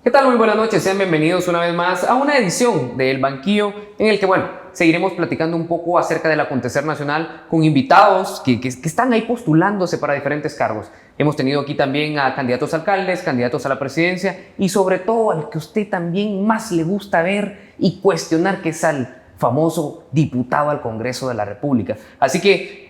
¿Qué tal? Muy buenas noches, sean bienvenidos una vez más a una edición de El Banquillo en el que, seguiremos platicando un poco acerca del acontecer nacional con invitados que están ahí postulándose para diferentes cargos. Hemos tenido aquí también a candidatos a alcaldes, candidatos a la presidencia y sobre todo al que usted también más le gusta ver y cuestionar, que es al famoso diputado al Congreso de la República. Así que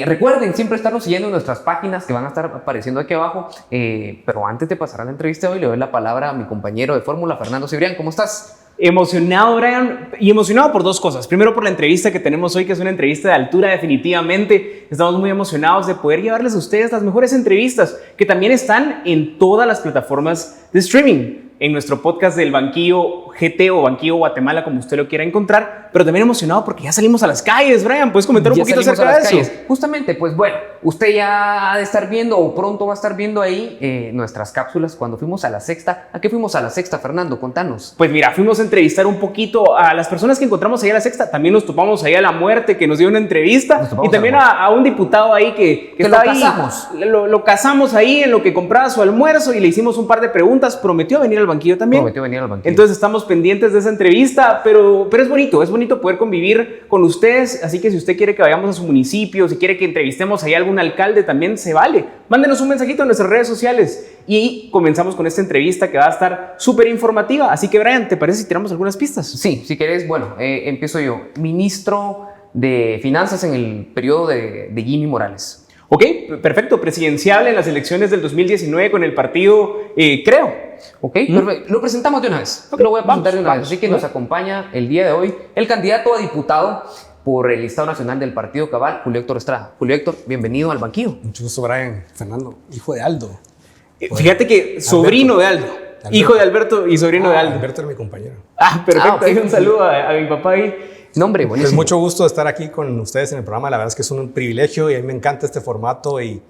recuerden siempre estarnos siguiendo en nuestras páginas que van a estar apareciendo aquí abajo, pero antes de pasar a la entrevista de hoy le doy la palabra a mi compañero de fórmula, Fernando Cibrián. ¿Cómo estás? Emocionado, Brian, y emocionado por dos cosas. Primero, por la entrevista que tenemos hoy, que es una entrevista de altura definitivamente. Estamos muy emocionados de poder llevarles a ustedes las mejores entrevistas que también están en todas las plataformas de streaming. En nuestro podcast del Banquillo GT o Banquillo Guatemala, como usted lo quiera encontrar, pero también emocionado porque ya salimos a las calles. Brian, ¿puedes comentar un poquito acerca de eso? Justamente, usted ya ha de estar viendo o pronto va a estar viendo ahí nuestras cápsulas cuando fuimos a la Sexta. ¿A qué fuimos a la Sexta, Fernando? Contanos. Pues mira, fuimos a entrevistar un poquito a las personas que encontramos ahí a la Sexta. También nos topamos ahí a La Muerte, que nos dio una entrevista, y también a un diputado ahí que lo cazamos. Lo cazamos ahí en lo que compraba su almuerzo y le hicimos un par de preguntas. Prometió venir al Banquillo también. Prometió venir al Banquillo. Entonces estamos pendientes de esa entrevista, pero es bonito poder convivir con ustedes. Así que si usted quiere que vayamos a su municipio, si quiere que entrevistemos ahí a algún alcalde, también se vale. Mándenos un mensajito en nuestras redes sociales y comenzamos con esta entrevista que va a estar súper informativa. Así que, Brian, ¿te parece si tiramos algunas pistas? Sí, si querés, empiezo yo. Ministro de Finanzas en el periodo de Jimmy Morales. Ok, perfecto. Presidencial en las elecciones del 2019 con el partido Creo. Ok, perfecto. Lo presentamos de una vez. Okay, lo voy a presentar de una vez. Así que nos acompaña el día de hoy el candidato a diputado por el Listado Nacional del Partido Cabal, Julio Héctor Estrada. Julio Héctor, bienvenido al Banquillo. Mucho gusto, Brian. Fernando, hijo de Aldo. Fíjate que sobrino de Aldo. Hijo de Alberto y sobrino de Aldo. Alberto era mi compañero. Perfecto. Okay. Un saludo a mi papá ahí. Nombre, buenísimo. Pues mucho gusto estar aquí con ustedes en el programa. La verdad es que es un privilegio y a mí me encanta este formato y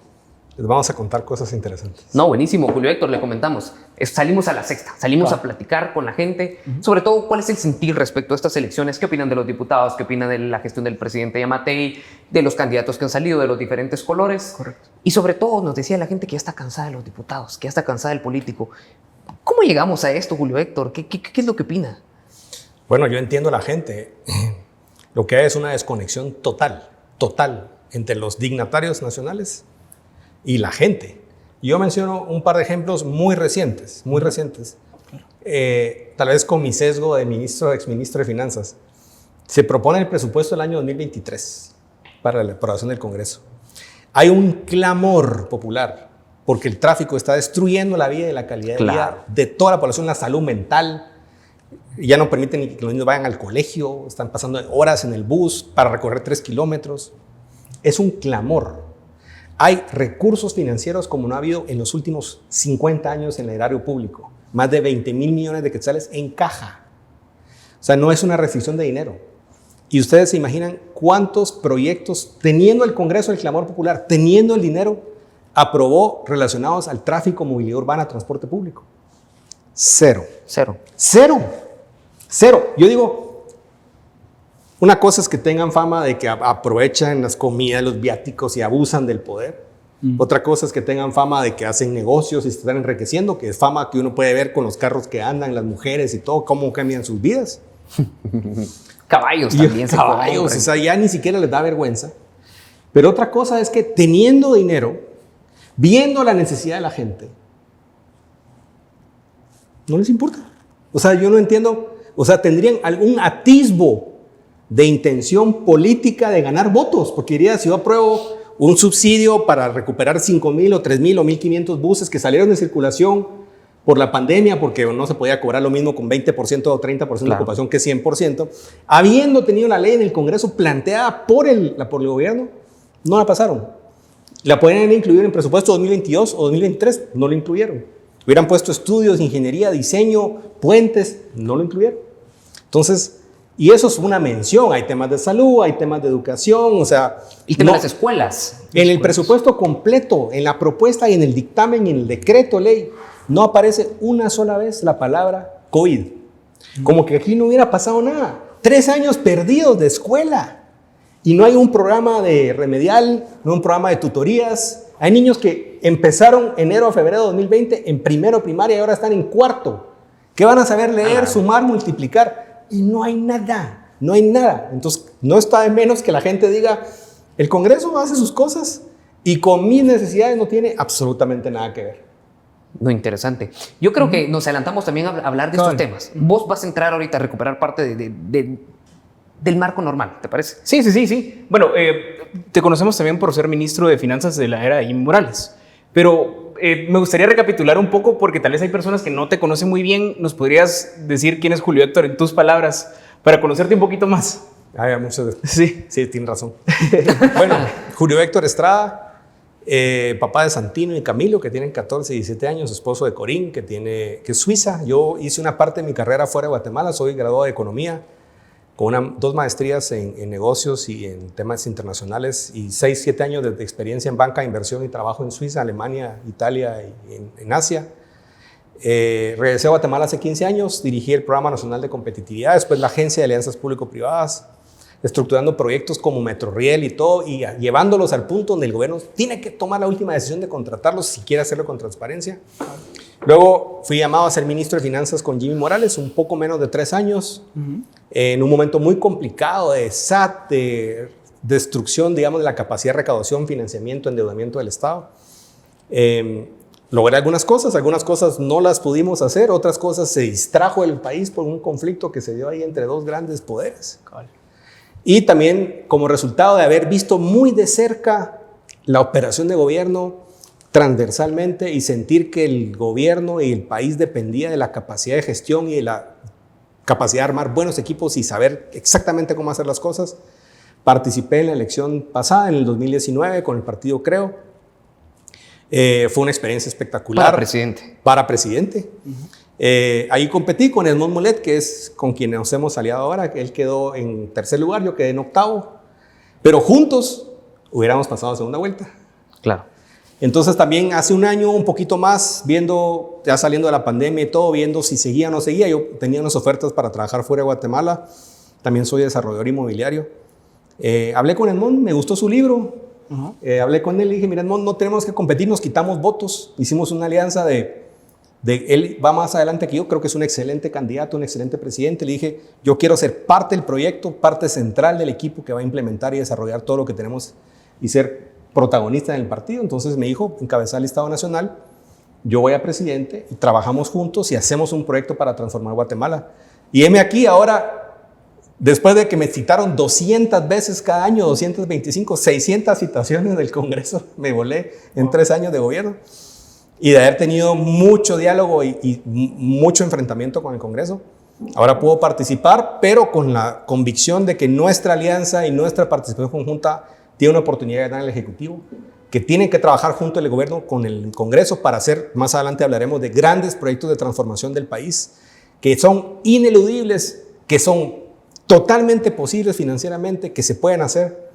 les vamos a contar cosas interesantes. No, buenísimo, Julio Héctor, le comentamos. Salimos a la Sexta, salimos a platicar con la gente, sobre todo cuál es el sentir respecto a estas elecciones, qué opinan de los diputados, qué opinan de la gestión del presidente Yamatei, de los candidatos que han salido de los diferentes colores. Correcto. Y sobre todo nos decía la gente que ya está cansada de los diputados, que ya está cansada del político. ¿Cómo llegamos a esto, Julio Héctor? ¿Qué es lo que opina? Bueno, yo entiendo a la gente. Lo que hay es una desconexión total entre los dignatarios nacionales y la gente. Yo menciono un par de ejemplos muy recientes. Tal vez con mi sesgo de exministro de Finanzas. Se propone el presupuesto del año 2023 para la aprobación del Congreso. Hay un clamor popular porque el tráfico está destruyendo la vida y la calidad de vida de toda la población, la salud mental. Ya no permiten ni que los niños vayan al colegio, están pasando horas en el bus para recorrer 3 kilómetros. Es un clamor. Hay recursos financieros como no ha habido en los últimos 50 años en el erario público. Más de 20,000 millones de quetzales en caja. O sea, no es una restricción de dinero. Y ustedes se imaginan cuántos proyectos, teniendo el Congreso, el clamor popular, teniendo el dinero, aprobó relacionados al tráfico, movilidad urbana, transporte público. Cero. Yo digo, una cosa es que tengan fama de que aprovechan las comidas, los viáticos y abusan del poder. Otra cosa es que tengan fama de que hacen negocios y se están enriqueciendo, que es fama que uno puede ver con los carros que andan, las mujeres y todo, cómo cambian sus vidas. Caballos también. Caballos, o sea, ya ni siquiera les da vergüenza. Pero otra cosa es que teniendo dinero, viendo la necesidad de la gente, no les importa. O sea, yo no entiendo. O sea, tendrían algún atisbo de intención política de ganar votos, porque diría, si yo apruebo un subsidio para recuperar 5,000 o 3,000 o 1,500 buses que salieron de circulación por la pandemia, porque no se podía cobrar lo mismo con 20% o 30% de ocupación que 100%, habiendo tenido la ley en el Congreso planteada por el gobierno, no la pasaron. La podrían incluir en presupuesto 2022 o 2023, no lo incluyeron. Hubieran puesto estudios, ingeniería, diseño, puentes, no lo incluyeron. Entonces, y eso es una mención. Hay temas de salud, hay temas de educación, o sea... Y temas de las escuelas. En el presupuesto completo, en la propuesta y en el dictamen y en el decreto ley, no aparece una sola vez la palabra COVID. Como que aquí no hubiera pasado nada. 3 años perdidos de escuela. Y no hay un programa de remedial, no hay un programa de tutorías. Hay niños que empezaron enero a febrero de 2020 en primero primaria y ahora están en cuarto. ¿Qué van a saber leer, sumar, multiplicar? Y no hay nada, no hay nada. Entonces, no está de menos que la gente diga, el Congreso hace sus cosas y con mis necesidades no tiene absolutamente nada que ver. No, interesante. Yo creo que nos adelantamos también a hablar de estos temas. Vos vas a entrar ahorita a recuperar parte del marco normal, ¿te parece? Sí. Bueno, te conocemos también por ser ministro de Finanzas de la era de Jimmy Morales, pero me gustaría recapitular un poco porque tal vez hay personas que no te conocen muy bien. ¿Nos podrías decir quién es Julio Héctor en tus palabras para conocerte un poquito más? Muchas veces. Sí. Sí, tienes razón. Bueno, Julio Héctor Estrada, papá de Santino y Camilo, que tienen 14 y 17 años, esposo de Corín, que es suiza. Yo hice una parte de mi carrera fuera de Guatemala, soy graduado de Economía, con 2 maestrías en negocios y en temas internacionales y 6, 7 años de experiencia en banca, inversión y trabajo en Suiza, Alemania, Italia y en Asia. Regresé a Guatemala hace 15 años, dirigí el Programa Nacional de Competitividad, después la Agencia de Alianzas Público-Privadas, estructurando proyectos como Metroriel y todo, y llevándolos al punto donde el gobierno tiene que tomar la última decisión de contratarlos si quiere hacerlo con transparencia. Luego fui llamado a ser ministro de Finanzas con Jimmy Morales, un poco menos de 3 años, en un momento muy complicado de SAT, de destrucción, digamos, de la capacidad de recaudación, financiamiento, endeudamiento del Estado. Logré algunas cosas no las pudimos hacer, otras cosas se distrajo el país por un conflicto que se dio ahí entre 2 grandes poderes. Y también como resultado de haber visto muy de cerca la operación de gobierno transversalmente y sentir que el gobierno y el país dependía de la capacidad de gestión y de la capacidad de armar buenos equipos y saber exactamente cómo hacer las cosas, participé en la elección pasada, en el 2019, con el partido Creo. Fue una experiencia espectacular. Para presidente. Ahí competí con Edmond Mulet, que es con quien nos hemos aliado ahora. Él quedó en 3er lugar, yo quedé en 8º. Pero juntos hubiéramos pasado a segunda vuelta. Claro. Entonces también hace un año, un poquito más, viendo, ya saliendo de la pandemia y todo, viendo si seguía o no seguía. Yo tenía unas ofertas para trabajar fuera de Guatemala. También soy desarrollador inmobiliario. Hablé con Edmond, me gustó su libro. Hablé con él y dije, mira Edmond, no tenemos que competir, nos quitamos votos. Hicimos una alianza de él va más adelante que yo, creo que es un excelente candidato, un excelente presidente. Le dije, yo quiero ser parte del proyecto, parte central del equipo que va a implementar y desarrollar todo lo que tenemos y ser protagonista en el partido. Entonces me dijo, encabezar el Estado Nacional, yo voy a presidente y trabajamos juntos y hacemos un proyecto para transformar Guatemala. Y heme aquí ahora, después de que me citaron 200 veces cada año, 225, 600 citaciones del Congreso, me volé en 3 años de gobierno. Y de haber tenido mucho diálogo y mucho enfrentamiento con el Congreso, ahora puedo participar, pero con la convicción de que nuestra alianza y nuestra participación conjunta tiene una oportunidad de ganar el Ejecutivo, que tienen que trabajar junto el gobierno con el Congreso para hacer, más adelante hablaremos de grandes proyectos de transformación del país, que son ineludibles, que son totalmente posibles financieramente, que se pueden hacer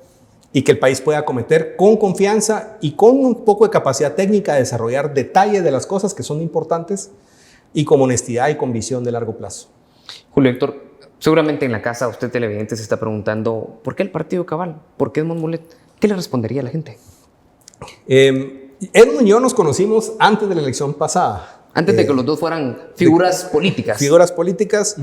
y que el país pueda acometer con confianza y con un poco de capacidad técnica de desarrollar detalles de las cosas que son importantes y con honestidad y con visión de largo plazo. Julio Héctor, seguramente en la casa usted televidente se está preguntando ¿por qué el partido Cabal? ¿Por qué Edmond Mulet? ¿Qué le respondería a la gente? Edmond y yo nos conocimos antes de la elección pasada. Antes de que los dos fueran figuras políticas. Figuras políticas.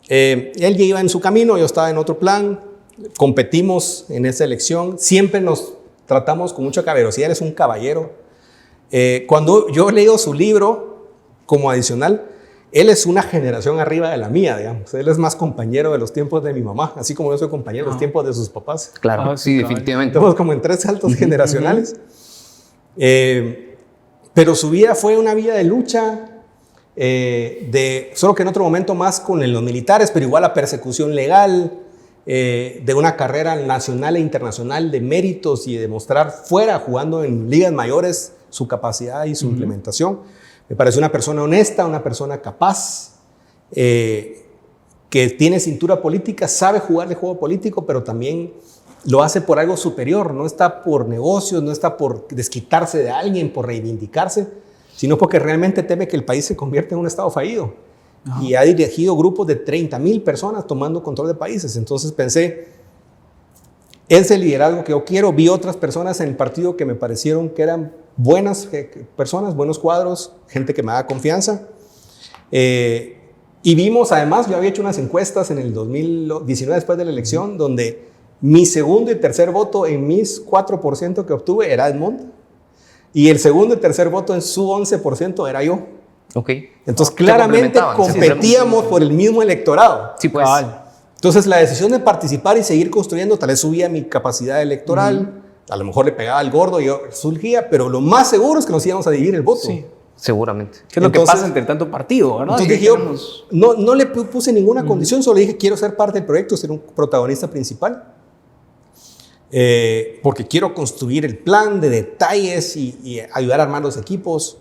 Él ya iba en su camino, yo estaba en otro plan. Competimos en esa elección, siempre nos tratamos con mucha caballerosidad, él es un caballero. Cuando yo leo su libro como adicional, él es una generación arriba de la mía, digamos. Él es más compañero de los tiempos de mi mamá, así como yo soy compañero de los tiempos de sus papás. Claro, sí, definitivamente. Estamos como en 3 saltos generacionales. Pero su vida fue una vida de lucha, solo que en otro momento más con los militares, pero igual la persecución legal, de una carrera nacional e internacional de méritos y de demostrar fuera, jugando en ligas mayores, su capacidad y su implementación. Me parece una persona honesta, una persona capaz, que tiene cintura política, sabe jugar de juego político, pero también lo hace por algo superior. No está por negocios, no está por desquitarse de alguien, por reivindicarse, sino porque realmente teme que el país se convierta en un estado fallido. Y ha dirigido grupos de 30,000 personas tomando control de países. Entonces pensé, ese liderazgo que yo quiero. Vi otras personas en el partido que me parecieron que eran buenas personas, buenos cuadros, gente que me da confianza. Y vimos, además, yo había hecho unas encuestas en el 2019, después de la elección, donde mi segundo y tercer voto en mis 4% que obtuve era Edmond, y el segundo y tercer voto en su 11% era yo. Ok. Entonces, Se claramente complementaban, sí, competíamos por el mismo electorado. Sí, pues. Entonces, la decisión de participar y seguir construyendo, tal vez subía mi capacidad electoral, a lo mejor le pegaba al gordo y yo surgía, pero lo más seguro es que nos íbamos a dividir el voto. Sí. Seguramente. ¿Qué es lo que Entonces- pasa entre tanto partido, ¿no? Entonces dije yo, no le puse ninguna condición, solo dije quiero ser parte del proyecto, ser un protagonista principal. Porque quiero construir el plan de detalles y ayudar a armar los equipos.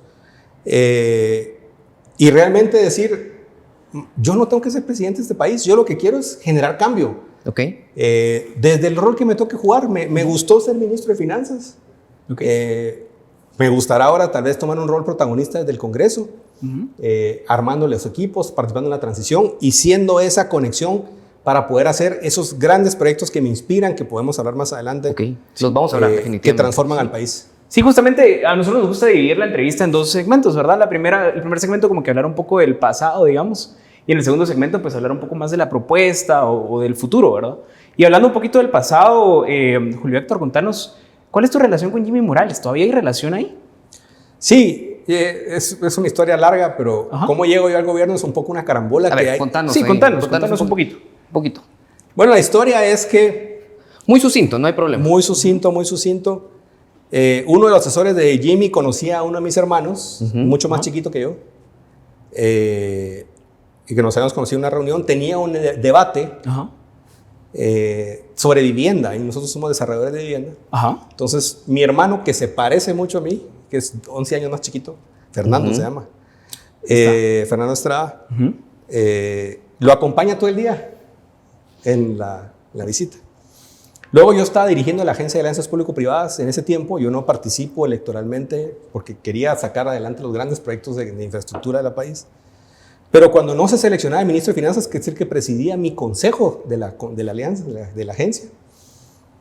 Y realmente decir, yo no tengo que ser presidente de este país, yo lo que quiero es generar cambio. Ok. Desde el rol que me toque jugar, me gustó ser ministro de Finanzas. Me gustará ahora tal vez tomar un rol protagonista desde el Congreso, armando los equipos, participando en la transición y siendo esa conexión para poder hacer esos grandes proyectos que me inspiran, que podemos hablar más adelante. Ok. Los vamos a hablar definitivamente. Que transforman al país. Sí, justamente a nosotros nos gusta dividir la entrevista en dos segmentos, ¿verdad? El primer segmento como que hablar un poco del pasado, digamos, y en el segundo segmento pues hablar un poco más de la propuesta o del futuro, ¿verdad? Y hablando un poquito del pasado, Julio Héctor, contanos, ¿cuál es tu relación con Jimmy Morales? ¿Todavía hay relación ahí? Sí, es una historia larga, pero cómo llego yo al gobierno es un poco una carambola A que ver, hay. contanos. Sí, ahí, contanos un poquito. Un poquito. Bueno, la historia es que, Muy sucinto, no hay problema. muy sucinto, uno de los asesores de Jimmy conocía a uno de mis hermanos, mucho más chiquito que yo, y que nos habíamos conocido en una reunión, tenía un debate sobre vivienda, y nosotros somos desarrolladores de vivienda. Entonces, mi hermano, que se parece mucho a mí, que es 11 años más chiquito, Fernando se llama, Fernando Estrada, lo acompaña todo el día en la visita. Luego yo estaba dirigiendo la Agencia de Alianzas Público-Privadas en ese tiempo. Yo no participo electoralmente porque quería sacar adelante los grandes proyectos de infraestructura del país. Pero cuando no se seleccionaba el ministro de Finanzas, que es el que presidía mi consejo de la alianza, de la agencia,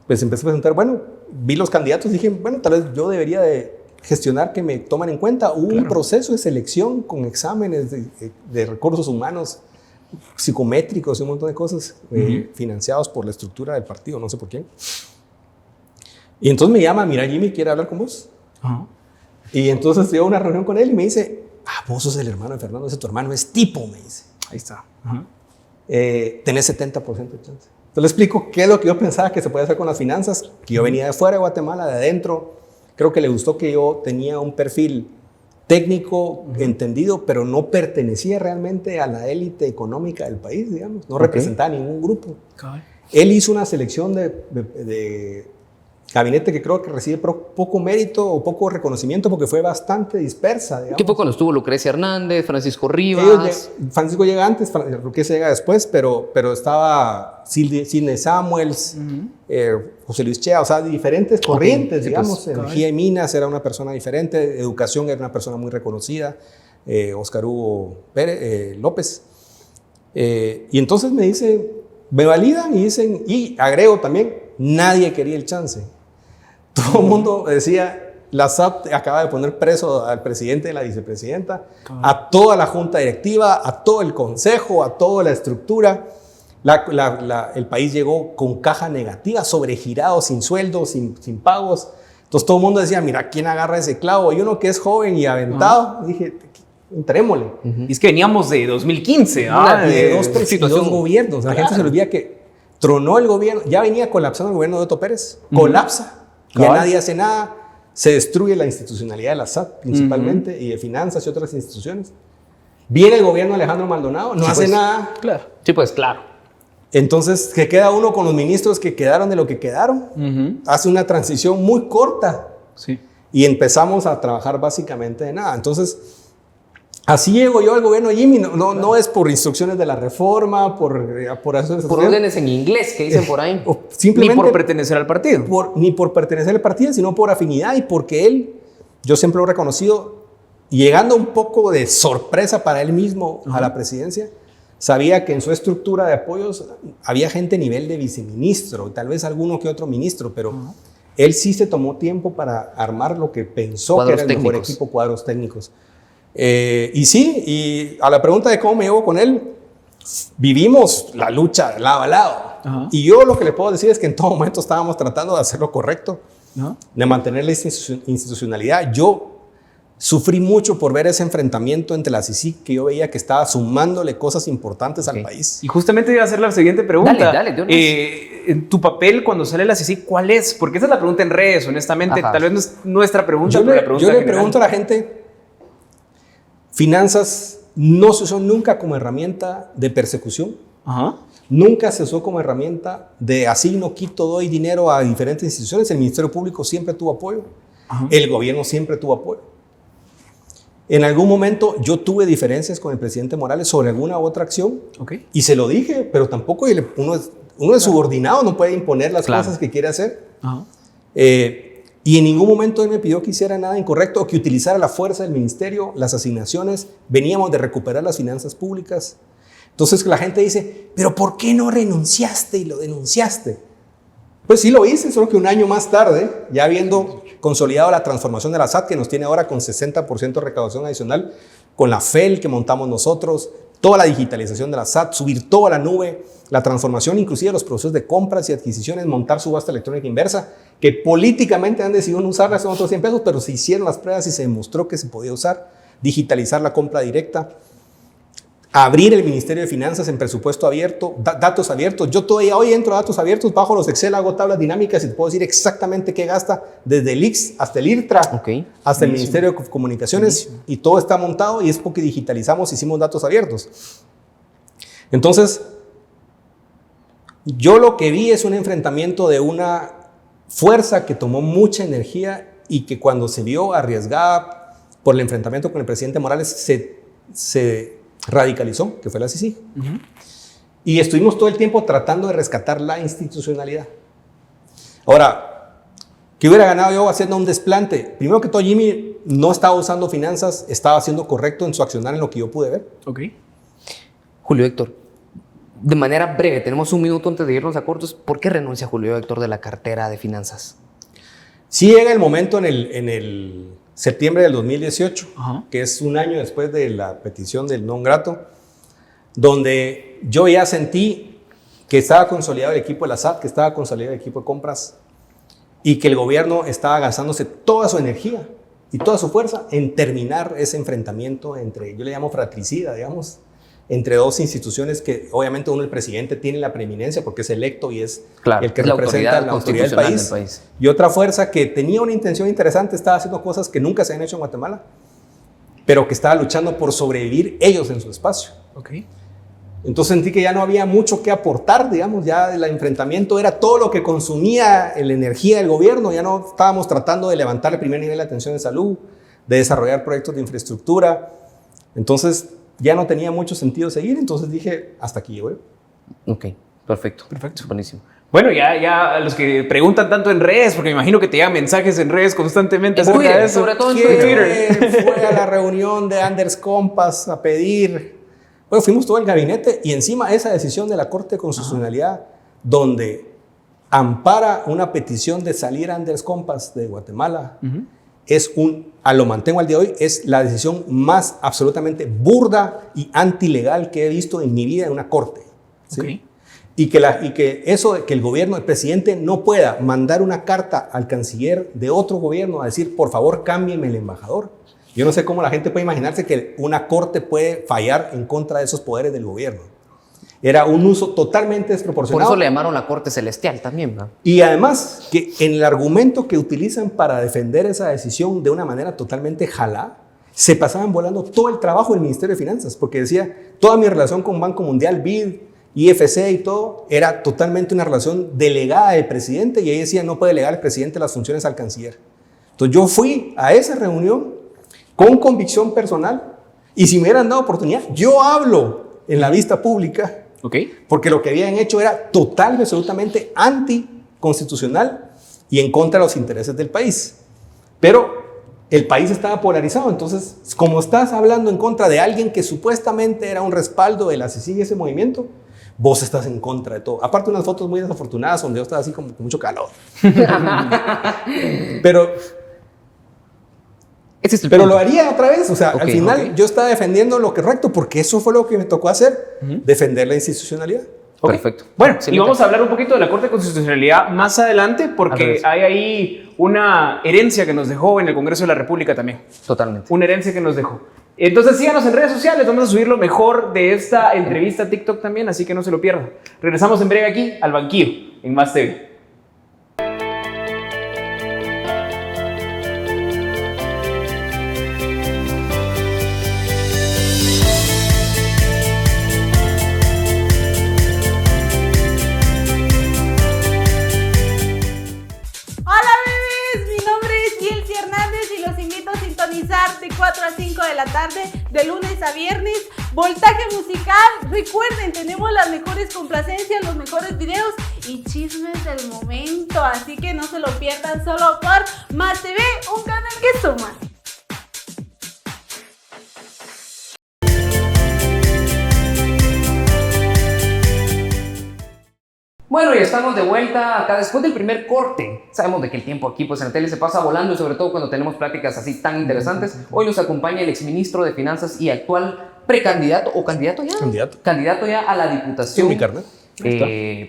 pues empecé a presentar, bueno, vi los candidatos y dije, bueno, tal vez yo debería de gestionar que me tomen en cuenta. Hubo un proceso de selección con exámenes de recursos humanos, psicométricos y un montón de cosas financiados por la estructura del partido, no sé por quién. Y entonces me llama, mira Jimmy, ¿quiere hablar con vos? Y entonces yo a una reunión con él y me dice, vos sos el hermano de Fernando, ese tu hermano es tipo, me dice. Ahí está. Tenés 70% de chance. Entonces le explico qué es lo que yo pensaba que se puede hacer con las finanzas, que yo venía de fuera de Guatemala, de adentro. Creo que le gustó que yo tenía un perfil técnico, entendido, pero no pertenecía realmente a la élite económica del país, digamos. No representaba ningún grupo. Él hizo una selección de gabinete que creo que recibe poco mérito o poco reconocimiento porque fue bastante dispersa, digamos. ¿Qué fue cuando estuvo Lucrecia Hernández, Francisco Rivas? Francisco llega antes, Lucrecia llega después, pero estaba Sidney Samuels, José Luis Chea, o sea, diferentes corrientes, sí, digamos. pues, Energía y Minas era una persona diferente, Educación era una persona muy reconocida, Oscar Hugo López. Y entonces me dice, me validan y dicen, y agrego también, nadie quería el chance. Todo el mundo decía, la SAT acaba de poner preso al presidente y la vicepresidenta, a toda la junta directiva, a todo el consejo, a toda la estructura. El país llegó con caja negativa, sobregirado, sin sueldos, sin pagos. Entonces todo el mundo decía, mira, ¿quién agarra ese clavo? Y uno que es joven y aventado, dije, entrémosle. Y es que veníamos de 2015, de dos gobiernos. La gente se le olvida que tronó el gobierno, ya venía colapsando el gobierno de Otto Pérez, colapsa, ya nadie hace nada, se destruye la institucionalidad de la SAT principalmente y de finanzas y otras instituciones. Viene el gobierno de Alejandro Maldonado, no hace nada. Claro. Sí, pues claro. Entonces, ¿qué queda uno con los ministros que quedaron de lo que quedaron? Hace una transición muy corta. Sí. Y empezamos a trabajar básicamente de nada. Entonces, así llego yo al gobierno de Jimmy. No es por instrucciones de la reforma, por órdenes en inglés que dicen por ahí. Simplemente ni por pertenecer al partido. Ni por pertenecer al partido, sino por afinidad y porque él, yo siempre lo he reconocido, llegando un poco de sorpresa para él mismo a la presidencia, sabía que en su estructura de apoyos había gente a nivel de viceministro, tal vez alguno que otro ministro, pero él sí se tomó tiempo para armar lo que pensó cuadros que era el mejor técnicos. equipo, cuadros técnicos. Y sí, y a la pregunta de cómo me llevo con él, vivimos la lucha lado a lado. Ajá. Y yo lo que le puedo decir es que en todo momento estábamos tratando de hacer lo correcto, ¿No? de mantener la institucionalidad. Yo sufrí mucho por ver ese enfrentamiento entre la CICIG, que yo veía que estaba sumándole cosas importantes al país. Y justamente iba a hacer la siguiente pregunta. Dale, de una vez. Tu papel cuando sale la CICIG, ¿cuál es? Porque esa es la pregunta en redes, honestamente. Ajá. Tal vez no es nuestra pregunta, Yo pero le, la pregunta yo le general. pregunto a la gente, finanzas no se usó nunca como herramienta de persecución, Ajá. nunca se usó como herramienta de asigno, quito, doy dinero a diferentes instituciones. El Ministerio Público siempre tuvo apoyo, Ajá. el gobierno siempre tuvo apoyo. En algún momento yo tuve diferencias con el presidente Morales sobre alguna otra acción Ok. y se lo dije, pero tampoco uno es subordinado, no puede imponer las Claro. cosas que quiere hacer. Ajá. Y en ningún momento él me pidió que hiciera nada incorrecto o que utilizara la fuerza del ministerio, las asignaciones. Veníamos de recuperar las finanzas públicas. Entonces la gente dice, pero ¿por qué no renunciaste y lo denunciaste? Pues sí lo hice, solo que un año más tarde, ya habiendo consolidado la transformación de la SAT, que nos tiene ahora con 60% de recaudación adicional, con la FEL que montamos nosotros, toda la digitalización de la SAT, subir toda la nube, la transformación inclusive de los procesos de compras y adquisiciones, montar subasta electrónica inversa, que políticamente han decidido no usarla, son otros 100 pesos, pero se hicieron las pruebas y se demostró que se podía usar, digitalizar la compra directa, abrir el Ministerio de Finanzas en presupuesto abierto, datos abiertos. Yo todavía hoy entro a datos abiertos, bajo los Excel, hago tablas dinámicas y te puedo decir exactamente qué gasta desde el IX hasta el IRTRA, Ok. hasta el Ministerio de Comunicaciones, y todo está montado y es porque digitalizamos, hicimos datos abiertos. Entonces, yo lo que vi es un enfrentamiento de una fuerza que tomó mucha energía y que cuando se vio arriesgada por el enfrentamiento con el presidente Morales se radicalizó, que fue la CICIG. Y estuvimos todo el tiempo tratando de rescatar la institucionalidad. Ahora, ¿qué hubiera ganado yo haciendo un desplante? Primero que todo, Jimmy no estaba usando finanzas, estaba siendo correcto en su accionar en lo que yo pude ver. Ok. Julio Héctor, de manera breve, tenemos un minuto antes de irnos a cortos. ¿Por qué renuncia Julio Héctor de la cartera de finanzas? Sí llega el momento en el septiembre del 2018, Ajá. que es un año después de la petición del non grato, donde yo ya sentí que estaba consolidado el equipo de la SAT, que estaba consolidado el equipo de compras y que el gobierno estaba gastándose toda su energía y toda su fuerza en terminar ese enfrentamiento entre, yo le llamo fratricida, digamos, entre dos instituciones que obviamente uno, el presidente, tiene la preeminencia porque es electo y es Claro, el que es la representa autoridad la autoridad del constitucional país. del país. Y otra fuerza que tenía una intención interesante, estaba haciendo cosas que nunca se han hecho en Guatemala, pero que estaba luchando por sobrevivir ellos en su espacio. Ok. Entonces sentí que ya no había mucho que aportar, digamos, ya el enfrentamiento era todo lo que consumía la energía del gobierno, ya no estábamos tratando de levantar el primer nivel de atención de salud, de desarrollar proyectos de infraestructura. Entonces ya no tenía mucho sentido seguir, entonces dije, hasta aquí llego yo. Ok, perfecto. Perfecto. Buenísimo. Bueno, ya los que preguntan tanto en redes, porque me imagino que te llegan mensajes en redes constantemente En acerca Twitter, de eso. sobre todo en ¿Quién fue a la reunión de Anders Compass a pedir? Bueno, fuimos todo el gabinete y encima esa decisión de la Corte de Constitucionalidad, donde ampara una petición de salir Anders Compass de Guatemala, lo mantengo al día de hoy, es la decisión más absolutamente burda y antilegal que he visto en mi vida en una corte. ¿sí? Ok. Y que eso de que el gobierno, el presidente no pueda mandar una carta al canciller de otro gobierno a decir, por favor, cámbienme el embajador. Yo no sé cómo la gente puede imaginarse que una corte puede fallar en contra de esos poderes del gobierno. Era un uso totalmente Por desproporcionado. eso le llamaron la Corte Celestial también, ¿no? Y además, que en el argumento que utilizan para defender esa decisión de una manera totalmente jalá, se pasaban volando todo el trabajo del Ministerio de Finanzas, porque decía, toda mi relación con Banco Mundial, BID, IFC y todo, era totalmente una relación delegada del presidente, y ahí decía, no puede delegar el presidente las funciones al canciller. Entonces yo fui a esa reunión con convicción personal, y si me hubieran dado oportunidad, yo hablo en la vista pública, Ok. porque lo que habían hecho era total y absolutamente anticonstitucional y en contra de los intereses del país. Pero el país estaba polarizado, entonces, como estás hablando en contra de alguien que supuestamente era un respaldo de la CICIG y ese movimiento, vos estás en contra de todo. Aparte, unas fotos muy desafortunadas donde yo estaba así como con mucho calor. Pero Ese es el Pero punto. lo haría otra vez. O sea, Ok, al final ok. yo estaba defendiendo lo correcto porque eso fue lo que me tocó hacer, defender la institucionalidad. Ok. Perfecto. Bueno, y Excelente. vamos a hablar un poquito de la Corte de Constitucionalidad más adelante Al porque revés. hay ahí una herencia que nos dejó en el Congreso de la República también. Totalmente. Una herencia que nos dejó. Entonces síganos en redes sociales, vamos a subir lo mejor de esta entrevista a TikTok también, así que no se lo pierdan. Regresamos en breve aquí al Banquillo, en Más TV. Hola bebés, mi nombre es Yelsi Hernández y los invito a sintonizar de 4 a 5 de la tarde, de lunes a viernes, Voltaje Musical. Recuerden, tenemos las mejores complacencias, los mejores videos y chismes del momento, así que no se lo pierdan solo por Más TV, un canal que suma. Bueno, y estamos de vuelta acá después del primer corte. Sabemos de que el tiempo aquí pues en la tele se pasa volando y sobre todo cuando tenemos pláticas así tan interesantes. Hoy nos acompaña el exministro de Finanzas y actual precandidato o candidato ya. Candidato ya a la Sí, diputación. mi carnet.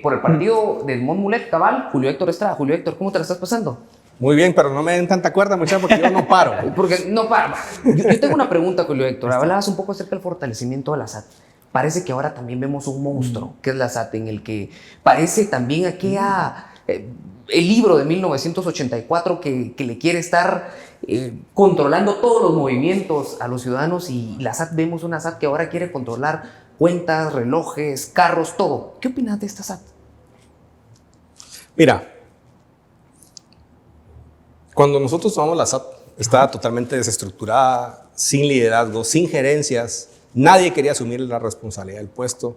Por el partido de Edmond Mulet Cabal, Julio Héctor Estrada. Julio Héctor, ¿cómo te la estás pasando? Muy bien, pero no me den tanta cuerda, muchachos, porque yo no paro. Porque no para. Yo tengo una pregunta, Julio Héctor. Hablabas un poco acerca del fortalecimiento de la SAT. Parece que ahora también vemos un monstruo, que es la SAT, en el que parece también aquella, el libro de 1984 que le quiere estar controlando todos los movimientos a los ciudadanos, y la SAT, vemos una SAT que ahora quiere controlar cuentas, relojes, carros, todo. ¿Qué opinas de esta SAT? Mira, cuando nosotros tomamos la SAT, estaba totalmente desestructurada, sin liderazgo, sin gerencias. Nadie quería asumir la responsabilidad del puesto.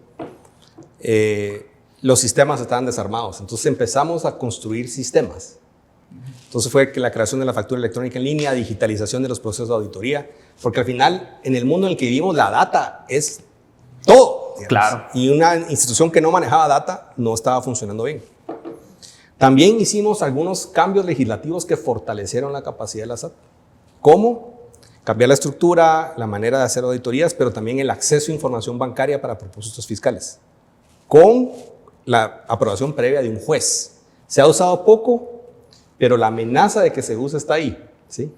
Los sistemas estaban desarmados. Entonces empezamos a construir sistemas. Entonces fue que la creación de la factura electrónica en línea, digitalización de los procesos de auditoría, porque al final, en el mundo en el que vivimos, la data es todo. Digamos. Claro. Y una institución que no manejaba data no estaba funcionando bien. También hicimos algunos cambios legislativos que fortalecieron la capacidad de la SAT. ¿Cómo? Cambiar la estructura, la manera de hacer auditorías, pero también el acceso a información bancaria para propósitos fiscales, con la aprobación previa de un juez. Se ha usado poco, pero la amenaza de que se use está ahí, ¿sí?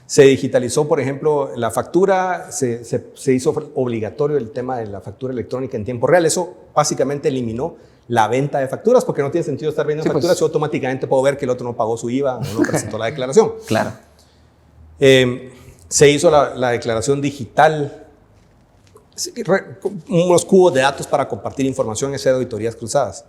Se digitalizó, por ejemplo, la factura, se hizo obligatorio el tema de la factura electrónica en tiempo real. Eso básicamente eliminó la venta de facturas, porque no tiene sentido estar vendiendo facturas si automáticamente puedo ver que el otro no pagó su IVA o no presentó la declaración. Claro. Se hizo la declaración digital, unos cubos de datos para compartir información y hacer auditorías cruzadas.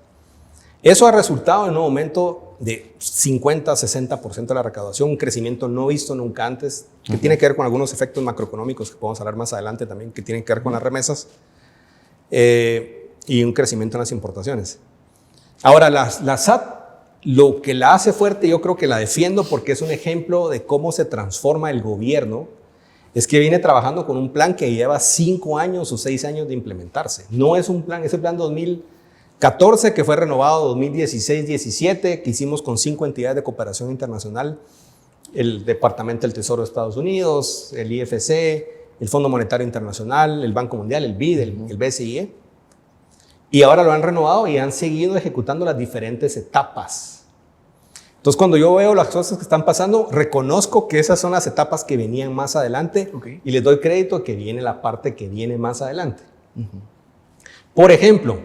Eso ha resultado en un aumento de 50-60% de la recaudación, un crecimiento no visto nunca antes, que tiene que ver con algunos efectos macroeconómicos que podemos hablar más adelante también, que tienen que ver con las remesas, y un crecimiento en las importaciones. Ahora, la SAT, lo que la hace fuerte, yo creo que la defiendo porque es un ejemplo de cómo se transforma el gobierno, es que viene trabajando con un plan que lleva 5 años o 6 años de implementarse. No es un plan, es el plan 2014 que fue renovado 2016-17, que hicimos con 5 entidades de cooperación internacional, el Departamento del Tesoro de Estados Unidos, el IFC, el Fondo Monetario Internacional, el Banco Mundial, el BID, el BCE. Y ahora lo han renovado y han seguido ejecutando las diferentes etapas. Entonces, cuando yo veo las cosas que están pasando, reconozco que esas son las etapas que venían más adelante, y les doy crédito que viene la parte que viene más adelante. Por ejemplo,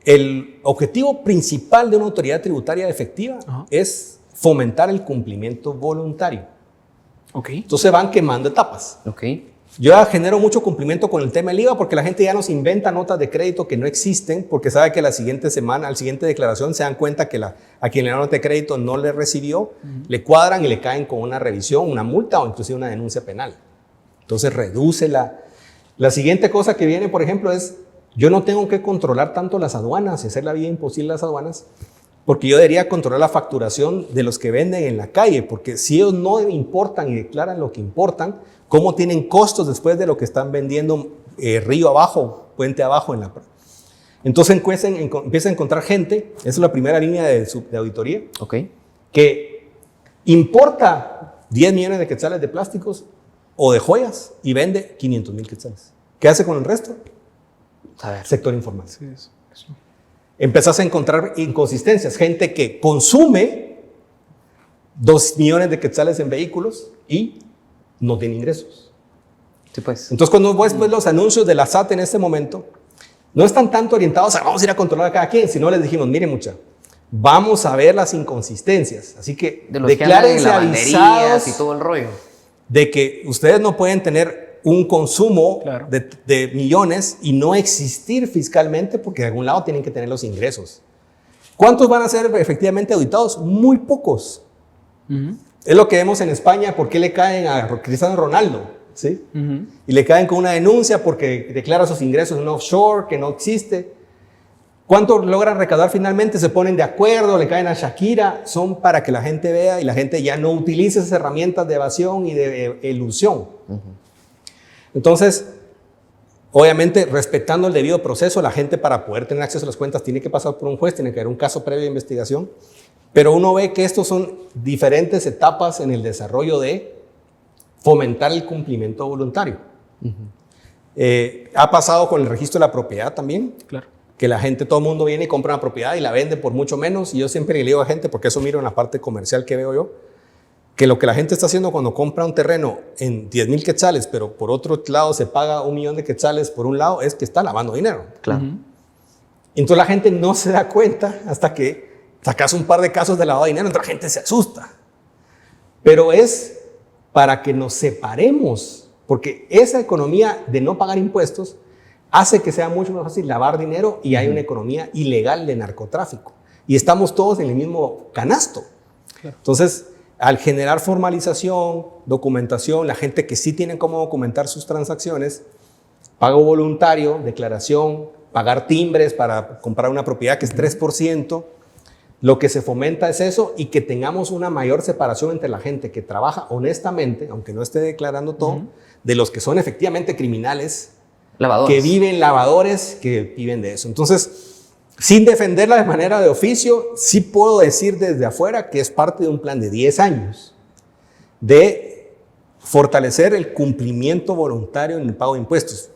el objetivo principal de una autoridad tributaria efectiva es fomentar el cumplimiento voluntario. Entonces van quemando etapas. Yo ya genero mucho cumplimiento con el tema del IVA porque la gente ya nos inventa notas de crédito que no existen porque sabe que la siguiente semana, al siguiente declaración, se dan cuenta que a quien le da nota de crédito no le recibió, le cuadran y le caen con una revisión, una multa o inclusive una denuncia penal. Entonces reduce la siguiente cosa que viene, por ejemplo, es yo no tengo que controlar tanto las aduanas y hacer la vida imposible a las aduanas, porque yo debería controlar la facturación de los que venden en la calle, porque si ellos no importan y declaran lo que importan, ¿cómo tienen costos después de lo que están vendiendo río abajo, puente abajo? Entonces empieza a encontrar gente, esa es la primera línea de auditoría, que importa 10 millones de quetzales de plásticos o de joyas y vende 500,000 quetzales. ¿Qué hace con el resto? A ver. Sector informal. Sí, eso. Empezás a encontrar inconsistencias. Gente que consume 2 millones de quetzales en vehículos y no tiene ingresos. Sí, pues. Entonces, cuando ves pues, los anuncios de la SAT en este momento, no están tanto orientados a vamos a ir a controlar a cada quien, sino les dijimos, miren mucha, vamos a ver las inconsistencias. Así que De los que andan en declárense lavanderías avisados y todo el rollo. de que ustedes no pueden tener un consumo Claro. de millones y no existir fiscalmente porque de algún lado tienen que tener los ingresos. ¿Cuántos van a ser efectivamente auditados? Muy pocos. Es lo que vemos en España, ¿por qué le caen a Cristiano Ronaldo? ¿Sí? Y le caen con una denuncia porque declara sus ingresos en un offshore que no existe. ¿Cuánto logran recaudar finalmente? Se ponen de acuerdo, le caen a Shakira. Son para que la gente vea y la gente ya no utilice esas herramientas de evasión y de ilusión. Entonces, obviamente, respetando el debido proceso, la gente para poder tener acceso a las cuentas tiene que pasar por un juez, tiene que haber un caso previo de investigación. Pero uno ve que estos son diferentes etapas en el desarrollo de fomentar el cumplimiento voluntario. Ha pasado con el registro de la propiedad también. Claro. Que la gente, todo el mundo viene y compra una propiedad y la vende por mucho menos. Y yo siempre le digo a gente, porque eso miro en la parte comercial que veo yo, que lo que la gente está haciendo cuando compra un terreno en 10,000 quetzales, pero por otro lado se paga 1 millón de quetzales por un lado, es que está lavando dinero. Claro. Entonces la gente no se da cuenta hasta que sacas un par de casos de lavado de dinero, entonces la gente se asusta. Pero es para que nos separemos, porque esa economía de no pagar impuestos hace que sea mucho más fácil lavar dinero y hay una economía ilegal de narcotráfico. Y estamos todos en el mismo canasto. Claro. Entonces, al generar formalización, documentación, la gente que sí tiene cómo documentar sus transacciones, pago voluntario, declaración, pagar timbres para comprar una propiedad que es 3%, lo que se fomenta es eso y que tengamos una mayor separación entre la gente que trabaja honestamente, aunque no esté declarando todo, de los que son efectivamente criminales, Lavadores. que viven lavadores, que viven de eso. Entonces, sin defenderla de manera de oficio, sí puedo decir desde afuera que es parte de un plan de 10 años de fortalecer el cumplimiento voluntario en el pago de impuestos.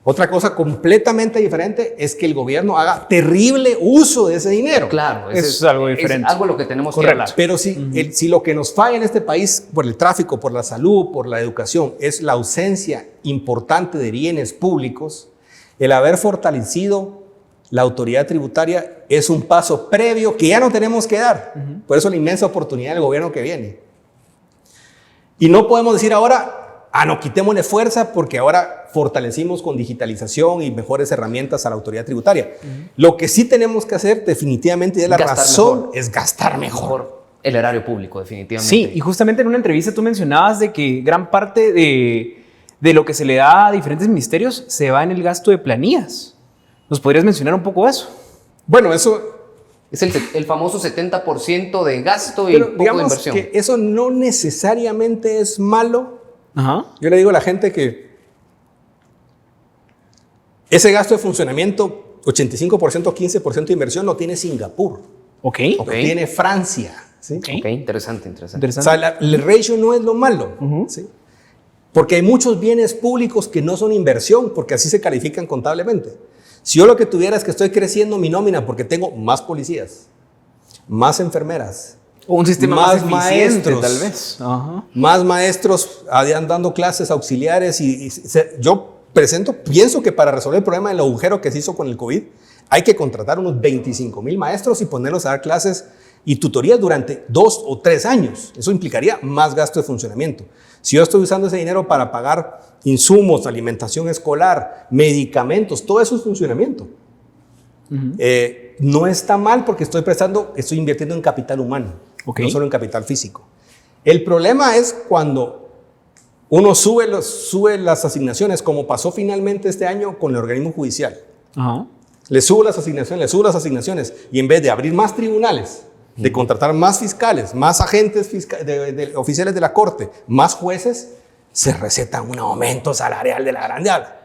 Otra cosa completamente diferente es que el gobierno haga terrible uso de ese dinero. Claro, Eso es algo diferente. Es algo lo que tenemos que Correcto. hablar. Pero si lo que nos falla en este país por el tráfico, por la salud, por la educación, es la ausencia importante de bienes públicos, el haber fortalecido la autoridad tributaria es un paso previo que ya no tenemos que dar. Por eso la inmensa oportunidad del gobierno que viene. Y no podemos decir ahora, no, quitémosle fuerza porque ahora fortalecimos con digitalización y mejores herramientas a la autoridad tributaria. Lo que sí tenemos que hacer definitivamente, y es la Gastar razón, mejor. es gastar mejor. Por el erario público, definitivamente. Sí, y justamente en una entrevista tú mencionabas de que gran parte de lo que se le da a diferentes ministerios se va en el gasto de planillas. ¿Nos podrías mencionar un poco eso? Bueno, eso... Es el famoso 70% de gasto y Pero poco de digamos inversión. que eso no necesariamente es malo. Ajá. Yo le digo a la gente que ese gasto de funcionamiento, 85%, 15% de inversión, lo tiene Singapur, Ok. lo tiene Francia. ¿Sí? Ok. Ok, interesante, interesante. O sea, el ratio no es lo malo. ¿Sí? Porque hay muchos bienes públicos que no son inversión, porque así se califican contablemente. Si yo lo que tuviera es que estoy creciendo mi nómina porque tengo más policías, más enfermeras, O un sistema más más eficiente, maestros. tal vez. Ajá. más maestros dando clases auxiliares yo pienso que para resolver el problema del agujero que se hizo con el COVID, hay que contratar unos 25,000 maestros y ponerlos a dar clases y tutorías durante 2 o 3 años. Eso implicaría más gasto de funcionamiento. Si yo estoy usando ese dinero para pagar insumos, alimentación escolar, medicamentos, todo eso es funcionamiento. No está mal porque estoy invirtiendo en capital humano, no solo en capital físico. El problema es cuando uno sube las asignaciones, como pasó finalmente este año con el organismo judicial. Ajá. Le subo las asignaciones y en vez de abrir más tribunales, de contratar más fiscales, más agentes oficiales de la corte, más jueces, se receta un aumento salarial de la gran diabla.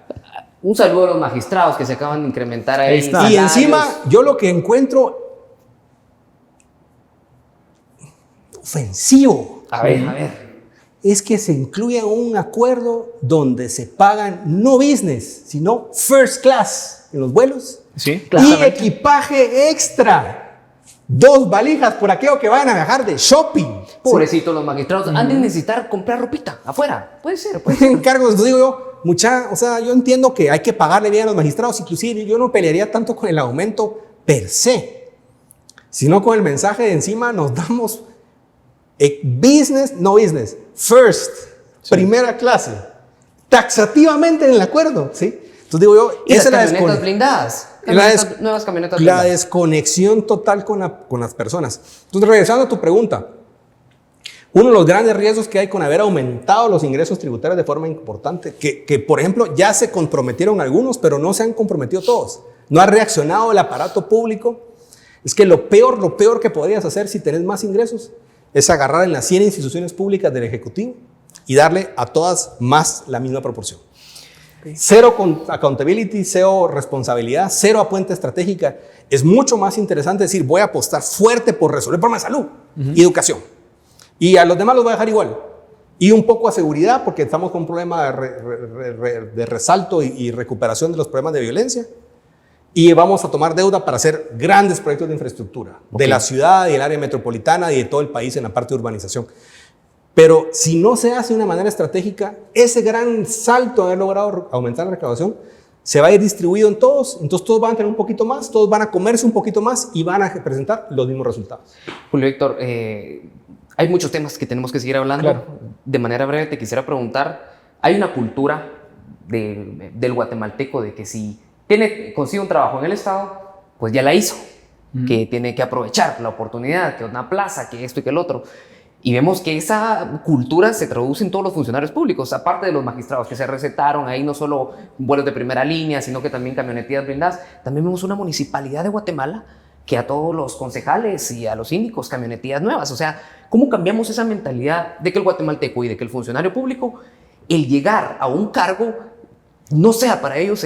Un saludo a los magistrados que se acaban de incrementar ahí. Ahí está. Y salarios. encima, yo lo que encuentro ofensivo. A ver. es que se incluya un acuerdo donde se pagan no business, sino first class en los vuelos. Sí, Y equipaje extra. 2 valijas por aquello que vayan a viajar de shopping. Pobrecitos los magistrados. Han de necesitar comprar ropita afuera. Puede ser. Encargos, digo yo, o sea, yo entiendo que hay que pagarle bien a los magistrados, inclusive yo no pelearía tanto con el aumento per se, sino con el mensaje de encima nos damos business, no business, first, primera clase, taxativamente en el acuerdo, ¿sí? Entonces digo yo, Y esa las es la camionetas blindadas. Nuevas camionetas la blindadas. desconexión total con las personas. Entonces, regresando a tu pregunta, uno de los grandes riesgos que hay con haber aumentado los ingresos tributarios de forma importante, que por ejemplo ya se comprometieron algunos, pero no se han comprometido todos. No ha reaccionado el aparato público. Es que lo peor que podrías hacer si tenés más ingresos es agarrar en las 100 instituciones públicas del Ejecutivo y darle a todas más la misma proporción. Cero accountability, cero responsabilidad, cero apuesta estratégica. Es mucho más interesante decir, voy a apostar fuerte por resolver problemas de salud y educación. Y a los demás los voy a dejar igual. Y un poco a seguridad, porque estamos con un problema de resalto y recuperación de los problemas de violencia. Y vamos a tomar deuda para hacer grandes proyectos de infraestructura de la ciudad y el área metropolitana y de todo el país en la parte de urbanización. Pero si no se hace de una manera estratégica, ese gran salto de haber logrado aumentar la recaudación se va a ir distribuido en todos. Entonces todos van a tener un poquito más, todos van a comerse un poquito más y van a presentar los mismos resultados. Julio Víctor, hay muchos temas que tenemos que seguir hablando. Claro. De manera breve te quisiera preguntar, hay una cultura del guatemalteco de que si consigue un trabajo en el Estado, pues ya la hizo, que tiene que aprovechar la oportunidad, que una plaza, que esto y que el otro. Y vemos que esa cultura se traduce en todos los funcionarios públicos, aparte de los magistrados que se recetaron ahí no solo vuelos de primera línea, sino que también camionetías blindadas. También vemos una municipalidad de Guatemala que a todos los concejales y a los síndicos camionetías nuevas. O sea, ¿cómo cambiamos esa mentalidad de que el guatemalteco y de que el funcionario público, el llegar a un cargo, no sea para ellos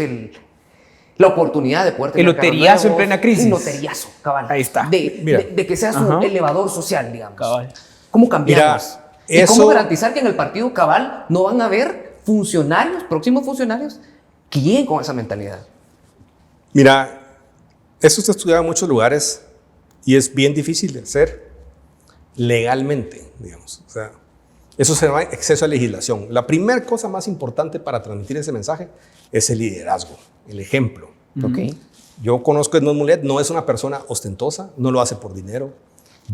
la oportunidad de poder tener el loteriazo en plena crisis? Un loteriazo, cabal. Ahí está. De que sea su elevador social, digamos. Cabal. ¿Cómo cambiamos? Mira, ¿Y cómo garantizar que en el partido cabal no van a haber funcionarios, próximos funcionarios, que lleguen con esa mentalidad? Mira, eso se estudia en muchos lugares y es bien difícil de hacer legalmente, digamos. O sea, eso se llama exceso a legislación. La primera cosa más importante para transmitir ese mensaje es el liderazgo, el ejemplo. Okay. Yo conozco a Edmond Mulet, no es una persona ostentosa, no lo hace por dinero,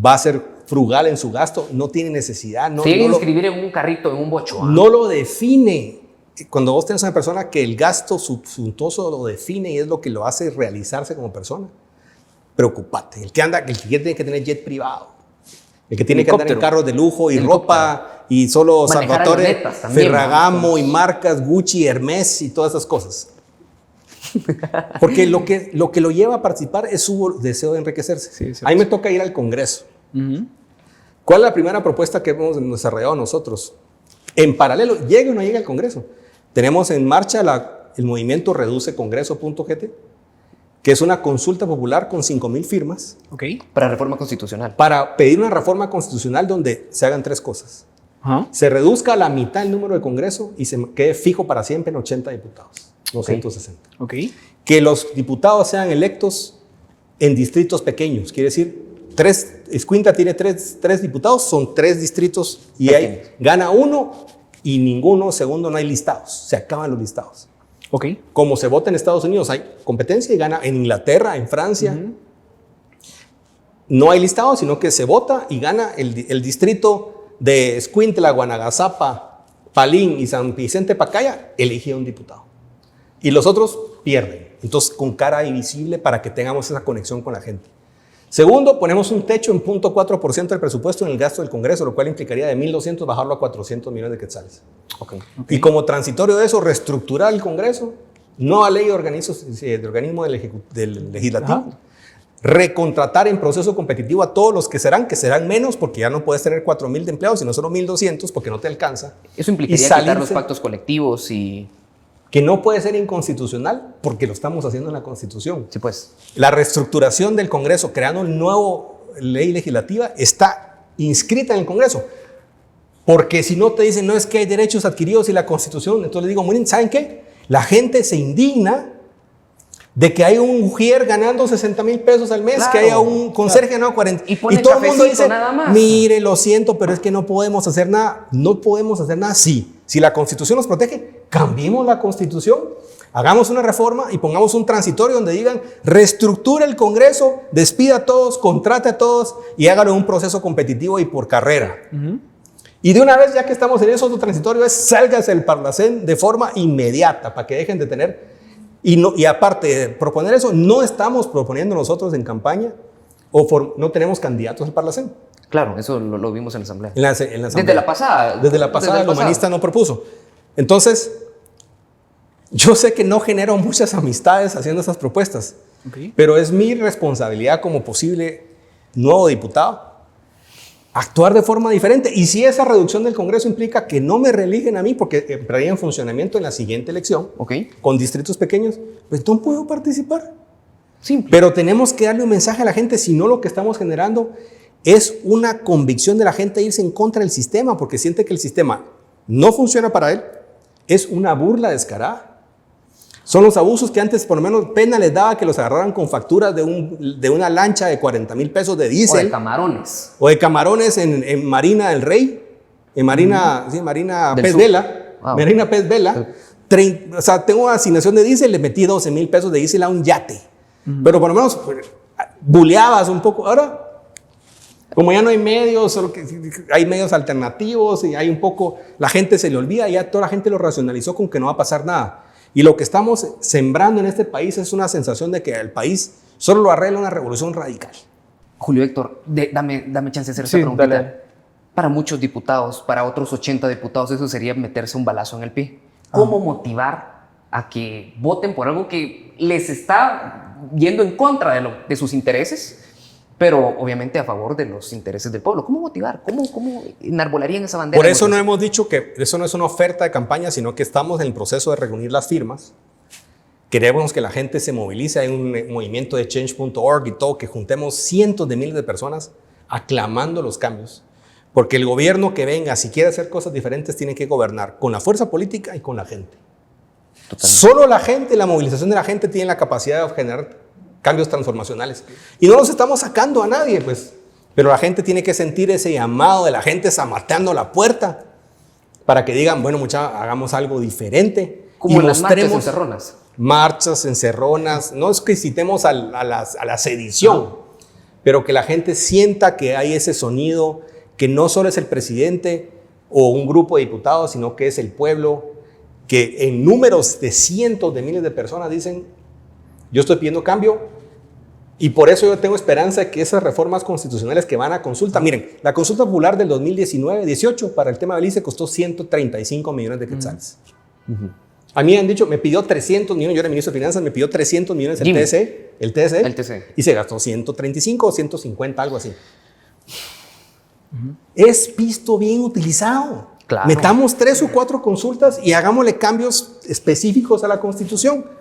va a ser frugal en su gasto, no tiene necesidad. Se llega a inscribir en un carrito, en un bocho. No lo define. Cuando vos tenés una persona que el gasto suntuoso lo define y es lo que lo hace realizarse como persona, preocupate. El que tiene que tener jet privado, el que tiene que andar en carros de lujo y ropa y solo manejar Salvatore, también, Ferragamo y marcas Gucci, Hermes y todas esas cosas. Porque lo que lo lleva a participar es su deseo de enriquecerse. Sí, a mí me toca ir al Congreso. ¿Cuál es la primera propuesta que hemos desarrollado nosotros? En paralelo, llegue o no llegue al Congreso, tenemos en marcha el movimiento reducecongreso.gt, que es una consulta popular con 5,000 firmas. Okay. Para reforma constitucional. Para pedir una reforma constitucional donde se hagan 3 cosas. Se reduzca a la mitad el número de Congreso y se quede fijo para siempre en 80 diputados, no 160. Okay. Que los diputados sean electos en distritos pequeños, quiere decir, Escuintla tiene 3 diputados, son 3 distritos y ahí gana uno y ninguno, segundo, no hay listados, se acaban los listados. Okay. Como se vota en Estados Unidos, hay competencia y gana en Inglaterra, en Francia. No hay listados, sino que se vota y gana el distrito de Escuintla, Guanagasapa, Palín y San Vicente Pacaya, elige un diputado. Y los otros pierden. Entonces, con cara invisible para que tengamos esa conexión con la gente. Segundo, ponemos un techo en 0.4% del presupuesto en el gasto del Congreso, lo cual implicaría de 1.200 bajarlo a 400 millones de quetzales. Okay. Y como transitorio de eso, reestructurar el Congreso, nueva ley de organismo del legislativo, recontratar en proceso competitivo a todos los que serán menos, porque ya no puedes tener 4,000 de empleados, sino solo 1.200 porque no te alcanza. Eso implicaría quitar los pactos colectivos y... Que no puede ser inconstitucional porque lo estamos haciendo en la Constitución. Sí, pues. La reestructuración del Congreso, creando una nueva ley legislativa, está inscrita en el Congreso. Porque si no te dicen, no es que hay derechos adquiridos y la Constitución, entonces les digo, miren, ¿saben qué? La gente se indigna de que hay un mujer ganando 60,000 pesos al mes, Claro, que haya un conserje ganando 40. Y pone todo el mundo cafecito dice, nada más. mire, lo siento, pero es que no podemos hacer nada. No podemos hacer nada. Sí, si la Constitución nos protege, cambiemos la Constitución, hagamos una reforma y pongamos un transitorio donde digan, reestructura el Congreso, despida a todos, contrate a todos y hágalo en un proceso competitivo y por carrera. Y de una vez, ya que estamos en eso, lo transitorio es sálgase del Parlacén de forma inmediata para que dejen de tener. Y aparte de proponer eso, no estamos proponiendo nosotros en campaña o no tenemos candidatos al Parlacén. Claro, eso lo vimos en la Asamblea. En la Asamblea. Desde la pasada. Desde la pasada, el humanista no propuso. Entonces, yo sé que no genero muchas amistades haciendo esas propuestas, pero es mi responsabilidad como posible nuevo diputado actuar de forma diferente. Y si esa reducción del Congreso implica que no me reeligen a mí, porque entraría en funcionamiento en la siguiente elección, con distritos pequeños, pues no puedo participar. Simple. Pero tenemos que darle un mensaje a la gente, si no lo que estamos generando es una convicción de la gente de irse en contra del sistema, porque siente que el sistema no funciona para él, es una burla descarada. Son los abusos que antes por lo menos pena les daba que los agarraran con facturas de una lancha de 40,000 pesos de diésel. O de camarones. O de camarones en Marina del Rey, en Marina, sí, Marina Del Pez Sur. Vela. Wow. Marina Pez Vela. O sea, tengo asignación de diésel, le metí 12,000 pesos de diésel a un yate. Pero por lo menos buleabas un poco. Ahora, como ya no hay medios, solo que hay medios alternativos y hay un poco, la gente se le olvida, ya toda la gente lo racionalizó con que no va a pasar nada. Y lo que estamos sembrando en este país es una sensación de que el país solo lo arregla una revolución radical. Julio Héctor, dame chance de hacer esta preguntita. Dale. Para muchos diputados, para otros 80 diputados, eso sería meterse un balazo en el pie. ¿Cómo motivar a que voten por algo que les está yendo en contra de sus intereses, pero obviamente a favor de los intereses del pueblo? ¿Cómo motivar? ¿Cómo enarbolarían esa bandera? Por eso no hemos dicho que eso no es una oferta de campaña, sino que estamos en el proceso de reunir las firmas. Queremos que la gente se movilice. Hay un movimiento de change.org y todo, que juntemos cientos de miles de personas aclamando los cambios. Porque el gobierno que venga, si quiere hacer cosas diferentes, tiene que gobernar con la fuerza política y con la gente. Totalmente. Solo la gente, la movilización de la gente tiene la capacidad de generar cambios transformacionales. Y no los estamos sacando a nadie, pues. Pero la gente tiene que sentir ese llamado de la gente zamateando la puerta para que digan, bueno, mucha, hagamos algo diferente. Como en las marchas encerronas. Marchas encerronas. No es que citemos a la sedición, pero que la gente sienta que hay ese sonido, que no solo es el presidente o un grupo de diputados, sino que es el pueblo, que en números de cientos de miles de personas dicen, yo estoy pidiendo cambio, y por eso yo tengo esperanza de que esas reformas constitucionales que van a consulta, miren, la consulta popular del 2019-18 para el tema del ICE costó 135 millones de quetzales. A mí han dicho, me pidió 300 millones, yo era ministro de Finanzas, me pidió 300 millones el TSE, y se gastó 135 o 150, algo así. Es visto bien utilizado. Claro. Metamos 3 o 4 consultas y hagámosle cambios específicos a la Constitución.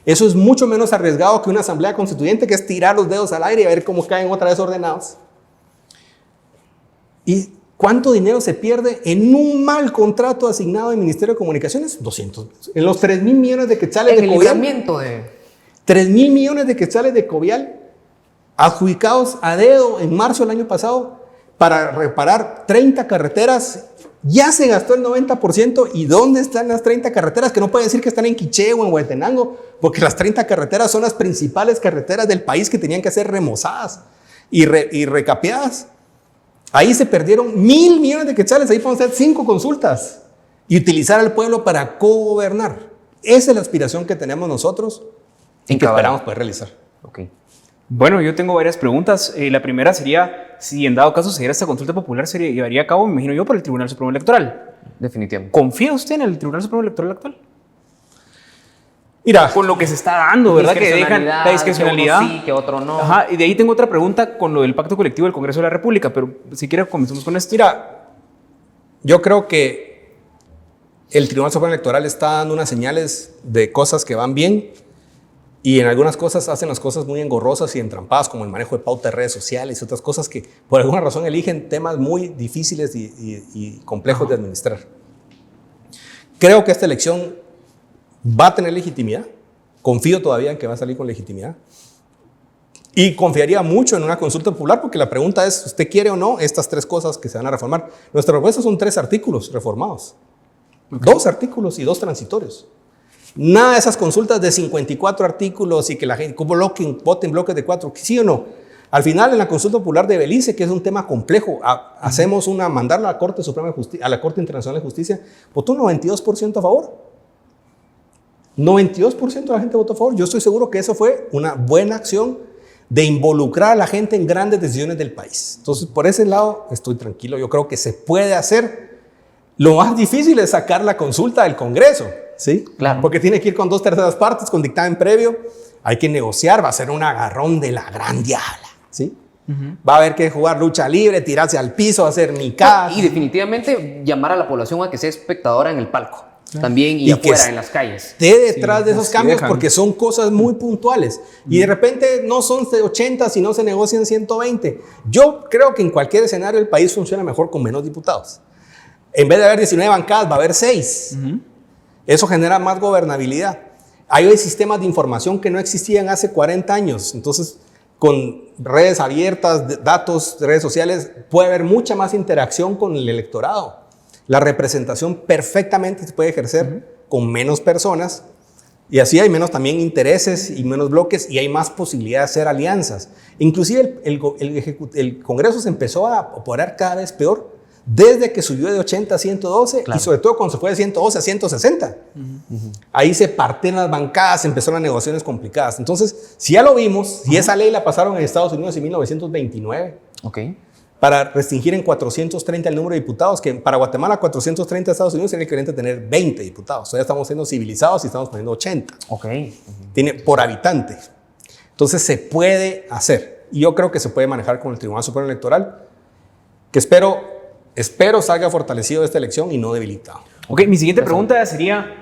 Eso es mucho menos arriesgado que una asamblea constituyente, que es tirar los dedos al aire y a ver cómo caen otra vez ordenados. ¿Y cuánto dinero se pierde en un mal contrato asignado del Ministerio de Comunicaciones? 200. En los 3,000 millones de quetzales de Covial. 3,000 millones de quetzales de Covial adjudicados a dedo en marzo del año pasado para reparar 30 carreteras. Ya se gastó el 90%. ¿Y dónde están las 30 carreteras? Que no pueden decir que están en Quiché o en Huehuetenango, porque las 30 carreteras son las principales carreteras del país que tenían que ser remozadas y recapeadas. Ahí se perdieron 1,000 millones de quetzales. Ahí podemos hacer 5 consultas y utilizar al pueblo para co-gobernar. Esa es la aspiración que tenemos nosotros y que esperamos poder realizar. Okay. Bueno, yo tengo varias preguntas. La primera sería, si en dado caso se diera esta consulta popular, se llevaría a cabo, me imagino yo, por el Tribunal Supremo Electoral. Definitivamente. ¿Confía usted en el Tribunal Supremo Electoral actual? Mira, Con lo que se está dando, ¿verdad? Que dejan la discrecionalidad. Que uno sí, que otro no. Ajá, y de ahí tengo otra pregunta con lo del pacto colectivo del Congreso de la República, pero si quiere comenzamos con esto. Mira, yo creo que el Tribunal Supremo Electoral está dando unas señales de cosas que van bien. Y en algunas cosas hacen las cosas muy engorrosas y entrampadas, como el manejo de pauta de redes sociales y otras cosas que por alguna razón eligen temas muy difíciles y complejos de administrar. Creo que esta elección va a tener legitimidad. Confío todavía en que va a salir con legitimidad. Y confiaría mucho en una consulta popular, porque la pregunta es, ¿usted quiere o no estas 3 cosas que se van a reformar? Nuestra propuesta son 3 artículos reformados. 2 artículos y 2 transitorios. Nada de esas consultas de 54 artículos y que la gente vote en bloques de 4, ¿sí o no? Al final, en la consulta popular de Belice, que es un tema complejo, hacemos mandarla a la Corte Suprema de Justicia, a la Corte Internacional de Justicia, votó un 92% a favor. 92% de la gente votó a favor. Yo estoy seguro que eso fue una buena acción de involucrar a la gente en grandes decisiones del país. Entonces, por ese lado, estoy tranquilo. Yo creo que se puede hacer. Lo más difícil es sacar la consulta del Congreso, ¿sí? Claro. Porque tiene que ir con 2/3 partes, con dictamen previo. Hay que negociar, va a ser un agarrón de la gran diabla, ¿sí? Va a haber que jugar lucha libre, tirarse al piso, hacer nicadas. Y definitivamente llamar a la población a que sea espectadora en el palco. También y afuera, en las calles. Esté detrás de esos sí cambios, dejan. porque son cosas muy puntuales. Y de repente no son 80, sino se negocian 120. Yo creo que en cualquier escenario el país funciona mejor con menos diputados. En vez de haber 19 bancadas, va a haber 6. Eso genera más gobernabilidad. Hay sistemas de información que no existían hace 40 años. Entonces, con redes abiertas, datos, redes sociales, puede haber mucha más interacción con el electorado. La representación perfectamente se puede ejercer con menos personas y así hay menos también intereses y menos bloques y hay más posibilidad de hacer alianzas. Inclusive el Congreso se empezó a operar cada vez peor desde que subió de 80 a 112 y sobre todo cuando se fue de 112 a 160. Ahí se partieron las bancadas, empezaron las negociaciones complicadas. Entonces, si ya lo vimos, si esa ley la pasaron en Estados Unidos en 1929, para restringir en 430 el número de diputados, que para Guatemala 430 Estados Unidos tiene el equivalente a tener 20 diputados. Todavía estamos siendo civilizados y estamos poniendo 80. Tiene por habitante. Entonces se puede hacer. Y yo creo que se puede manejar con el Tribunal Supremo Electoral, que espero salga fortalecido de esta elección y no debilitado. Ok, mi siguiente pregunta sería,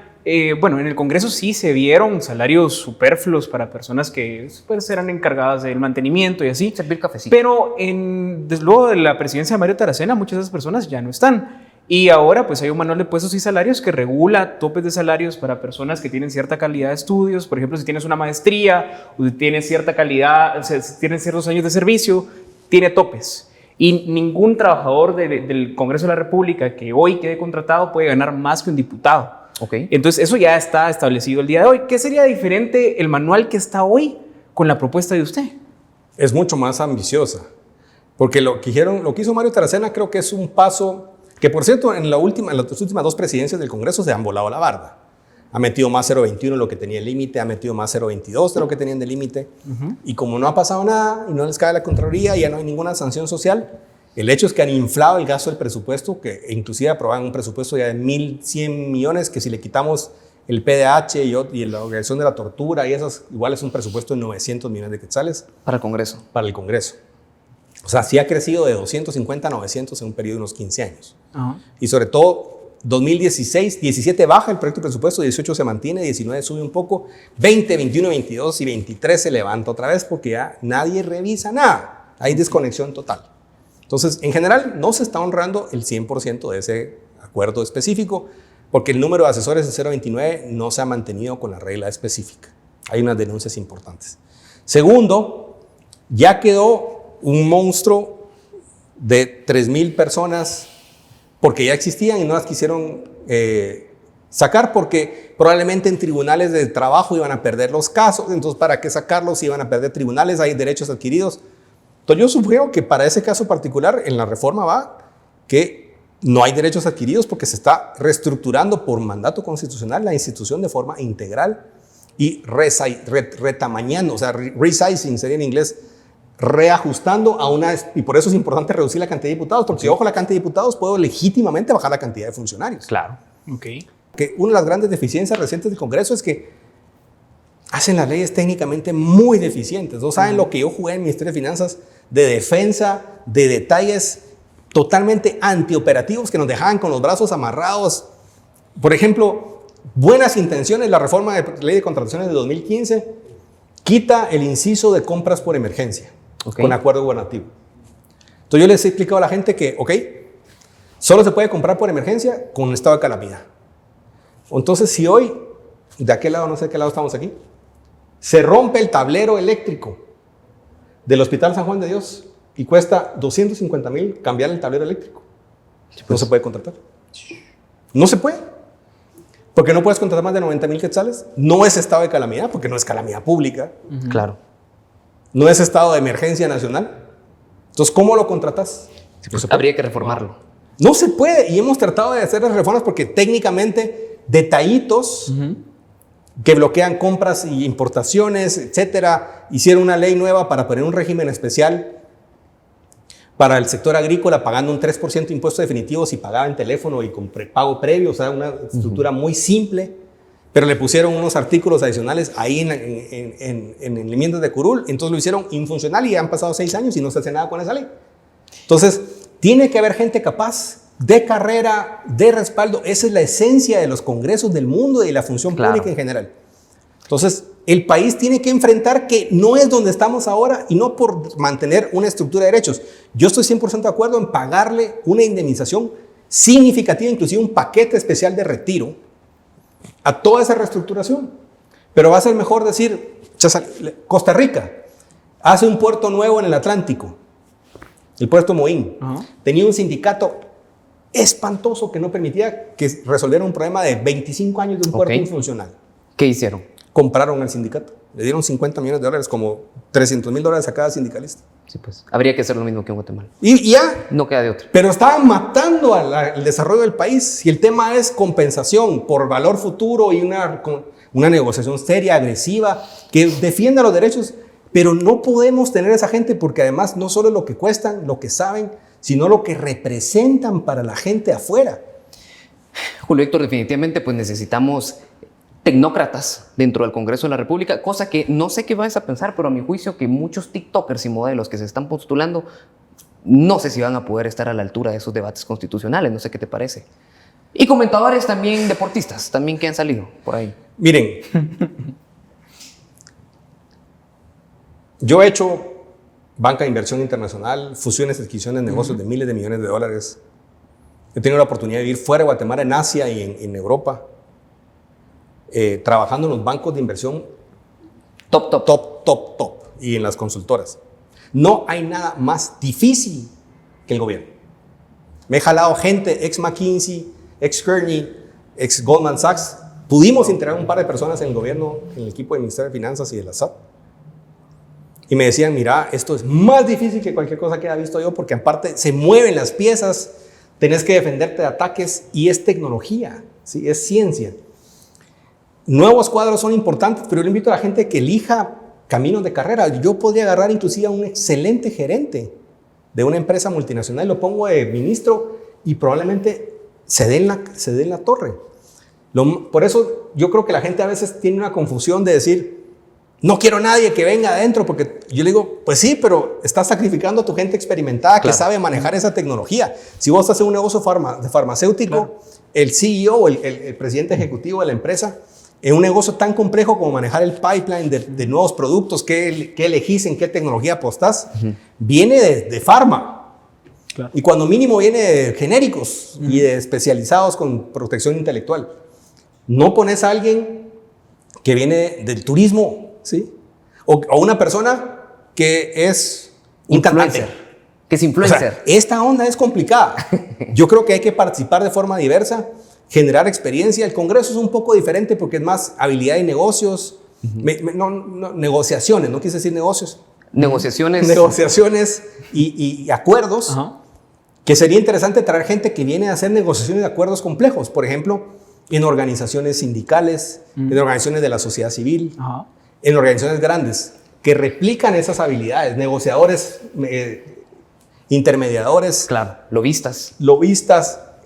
bueno, en el Congreso sí se vieron salarios superfluos para personas que pues, eran encargadas del mantenimiento y así. Servir cafecito. Pero desde luego de la presidencia de Mario Taracena, muchas de esas personas ya no están. Y ahora pues hay un manual de puestos y salarios que regula topes de salarios para personas que tienen cierta calidad de estudios. Por ejemplo, si tienes una maestría o tienes cierta calidad, o sea, si tienes ciertos años de servicio, tiene topes. Y ningún trabajador del Congreso de la República que hoy quede contratado puede ganar más que un diputado. Entonces eso ya está establecido el día de hoy. ¿Qué sería diferente el manual que está hoy con la propuesta de usted? Es mucho más ambiciosa, porque lo que hizo Mario Taracena creo que es un paso que, por cierto, en las últimas 2 presidencias del Congreso se han volado la barda. Ha metido más 0.21 de lo que tenía el límite, ha metido más 0.22 de lo que tenían de límite. Y como no ha pasado nada y no les cae la Contraloría, ya no hay ninguna sanción social, el hecho es que han inflado el gasto del presupuesto, que inclusive aprobaron un presupuesto ya de 1.100 millones, que si le quitamos el PDH y la organización de la tortura y esas, igual es un presupuesto de 900 millones de quetzales. Para el Congreso. Para el Congreso. O sea, sí ha crecido de 250 a 900 en un periodo de unos 15 años. Y sobre todo, 2016, 17 baja el proyecto de presupuesto, 18 se mantiene, 19 sube un poco, 20, 21, 22 y 23 se levanta otra vez porque ya nadie revisa nada. Hay desconexión total. Entonces, en general, no se está honrando el 100% de ese acuerdo específico porque el número de asesores de 0.29 no se ha mantenido con la regla específica. Hay unas denuncias importantes. Segundo, ya quedó un monstruo de 3,000 personas porque ya existían y no las quisieron sacar porque probablemente en tribunales de trabajo iban a perder los casos, entonces ¿para qué sacarlos si iban a perder tribunales? Hay derechos adquiridos. Entonces yo sugiero que para ese caso particular en la reforma va que no hay derechos adquiridos porque se está reestructurando por mandato constitucional la institución de forma integral y retamañando, o sea, resizing sería en inglés, reajustando a una, y por eso es importante reducir la cantidad de diputados, porque si bajo la cantidad de diputados puedo legítimamente bajar la cantidad de funcionarios. Claro. Que una de las grandes deficiencias recientes del Congreso es que hacen las leyes técnicamente muy deficientes. No saben lo que yo jugué en el Ministerio de Finanzas de defensa, de detalles totalmente antioperativos que nos dejaban con los brazos amarrados. Por ejemplo, buenas intenciones, la reforma de ley de contrataciones de 2015 quita el inciso de compras por emergencia Ok. con acuerdo gubernativo. Entonces yo les he explicado a la gente que, ok, solo se puede comprar por emergencia con un estado de calamidad. Entonces si hoy, de aquel lado, no sé de qué lado estamos aquí, se rompe el tablero eléctrico del Hospital San Juan de Dios y cuesta 250,000 cambiar el tablero eléctrico, no se puede contratar. No se puede. Porque no puedes contratar más de 90,000 quetzales. No es estado de calamidad, porque no es calamidad pública. Claro. No es estado de emergencia nacional. Entonces, ¿cómo lo contratas? No se puede. Habría que reformarlo. No se puede. Y hemos tratado de hacer las reformas porque técnicamente detallitos que bloquean compras y importaciones, etcétera, hicieron una ley nueva para poner un régimen especial para el sector agrícola, pagando un 3% de impuesto definitivo si pagaba en teléfono y con pago previo, o sea, una estructura muy simple, pero le pusieron unos artículos adicionales ahí en enmiendas de curul, entonces lo hicieron infuncional y han pasado 6 años y no se hace nada con esa ley. Entonces, tiene que haber gente capaz de carrera, de respaldo. Esa es la esencia de los congresos del mundo y de la función pública en general. Entonces, el país tiene que enfrentar que no es donde estamos ahora y no por mantener una estructura de derechos. Yo estoy 100% de acuerdo en pagarle una indemnización significativa, inclusive un paquete especial de retiro a toda esa reestructuración. Pero va a ser mejor decir, Costa Rica hace un puerto nuevo en el Atlántico, el puerto Moín. Tenía un sindicato espantoso que no permitía que resolviera un problema de 25 años de un puerto infuncional. ¿Qué hicieron? Compraron al sindicato. Le dieron $50 millones, como $300,000 a cada sindicalista. Sí, pues. Habría que hacer lo mismo que en Guatemala. Y ya. No queda de otra. Pero estaban matando al desarrollo del país. Y el tema es compensación por valor futuro y una negociación seria, agresiva, que defienda los derechos. Pero no podemos tener a esa gente porque además no solo es lo que cuestan, lo que saben, sino lo que representan para la gente afuera. Julio Héctor, definitivamente pues necesitamos tecnócratas dentro del Congreso de la República, cosa que no sé qué vas a pensar, pero a mi juicio que muchos TikTokers y modelos que se están postulando, no sé si van a poder estar a la altura de esos debates constitucionales, no sé qué te parece. Y comentadores también, deportistas, también que han salido por ahí. Miren, yo he hecho banca de inversión internacional, fusiones, adquisiciones, negocios de miles de millones de dólares. He tenido la oportunidad de vivir fuera de Guatemala, en Asia y en Europa. Trabajando en los bancos de inversión top y en las consultoras. No hay nada más difícil que el gobierno. Me he jalado gente ex McKinsey, ex Kearney, ex Goldman Sachs. Pudimos integrar un par de personas en el gobierno, en el equipo del Ministerio de Finanzas y de la SAT. Y me decían, mira, esto es más difícil que cualquier cosa que haya visto yo, porque aparte se mueven las piezas, tenés que defenderte de ataques y es tecnología, ¿sí? Es ciencia. Nuevos cuadros son importantes, pero yo le invito a la gente que elija caminos de carrera. Yo podría agarrar inclusive a un excelente gerente de una empresa multinacional, lo pongo de ministro y probablemente se dé en la torre. Por eso yo creo que la gente a veces tiene una confusión de decir, no quiero a nadie que venga adentro, porque yo le digo, pues sí, pero estás sacrificando a tu gente experimentada que sabe manejar esa tecnología. Si vos haces un negocio farmacéutico, el CEO, el presidente ejecutivo de la empresa, en un negocio tan complejo como manejar el pipeline de nuevos productos, qué elegís, en qué tecnología apostás, viene de farma. Claro. Y cuando mínimo viene de genéricos y de especializados con protección intelectual. No pones a alguien que viene del turismo, ¿sí? O una persona que es un cantante. Que es influencer. O sea, esta onda es complicada. Yo creo que hay que participar de forma diversa, generar experiencia. El Congreso es un poco diferente porque es más habilidad y negocios. Negociaciones, no quise decir negocios. Negociaciones y acuerdos. Que sería interesante traer gente que viene a hacer negociaciones de acuerdos complejos. Por ejemplo, en organizaciones sindicales, en organizaciones de la sociedad civil, en organizaciones grandes, que replican esas habilidades. Negociadores, intermediadores. Claro, lobistas.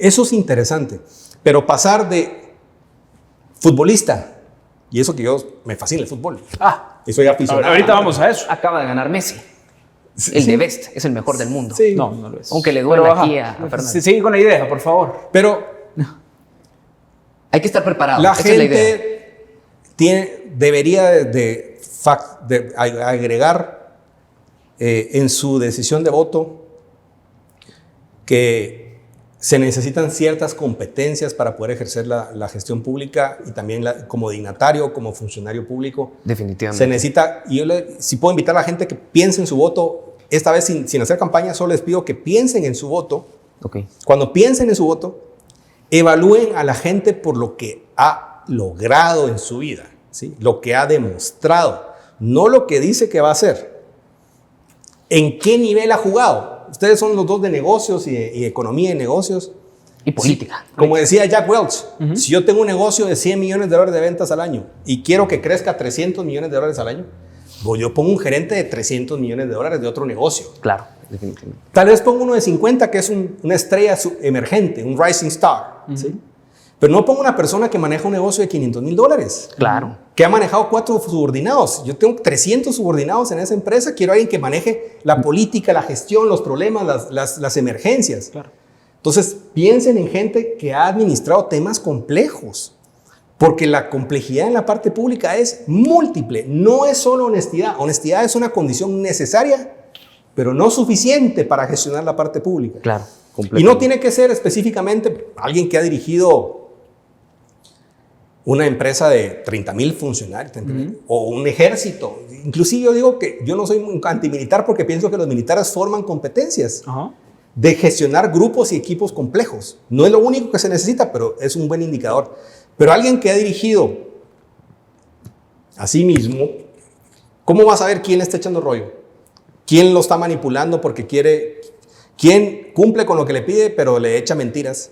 Eso es interesante. Pero pasar de futbolista, y eso que yo me fascina el fútbol. Y soy aficionado. Ahorita vamos a eso. Acaba de ganar Messi. El de Best es el mejor del mundo. Sí. No lo es. Aunque le duele aquí a Fernando. Sigue con la idea, por favor. Pero hay que estar preparado. la Esa es la idea. gente debería de agregar en su decisión de voto que se necesitan ciertas competencias para poder ejercer la gestión pública y también como dignatario, como funcionario público. Definitivamente. Se necesita, y si puedo invitar a la gente que piense en su voto, esta vez sin hacer campaña, solo les pido que piensen en su voto. Okay. Cuando piensen en su voto, evalúen a la gente por lo que ha logrado en su vida, ¿sí? Lo que ha demostrado, no lo que dice que va a hacer. ¿En qué nivel ha jugado? Ustedes son los dos de negocios y economía y negocios. Y política. Sí, como decía Jack Welch, si yo tengo un negocio de $100 millones de ventas al año y quiero que crezca $300 millones al año, pues yo pongo un gerente de $300 millones de otro negocio. Claro, definitivamente. Tal vez pongo uno de 50 que es una estrella emergente, un rising star. ¿Sí? Pero no pongo una persona que maneja un negocio de $500,000. Claro. Que ha manejado 4 subordinados. Yo tengo 300 subordinados en esa empresa. Quiero a alguien que maneje la política, la gestión, los problemas, las emergencias. Claro. Entonces, piensen en gente que ha administrado temas complejos. Porque la complejidad en la parte pública es múltiple. No es solo honestidad. Honestidad es una condición necesaria, pero no suficiente para gestionar la parte pública. Claro. Y no tiene que ser específicamente alguien que ha dirigido una empresa de 30,000 funcionarios o un ejército. Inclusive yo digo que yo no soy un antimilitar porque pienso que los militares forman competencias de gestionar grupos y equipos complejos. No es lo único que se necesita, pero es un buen indicador. Pero alguien que ha dirigido a sí mismo, ¿cómo va a saber quién le está echando rollo? ¿Quién lo está manipulando porque quiere? ¿Quién cumple con lo que le pide pero le echa mentiras?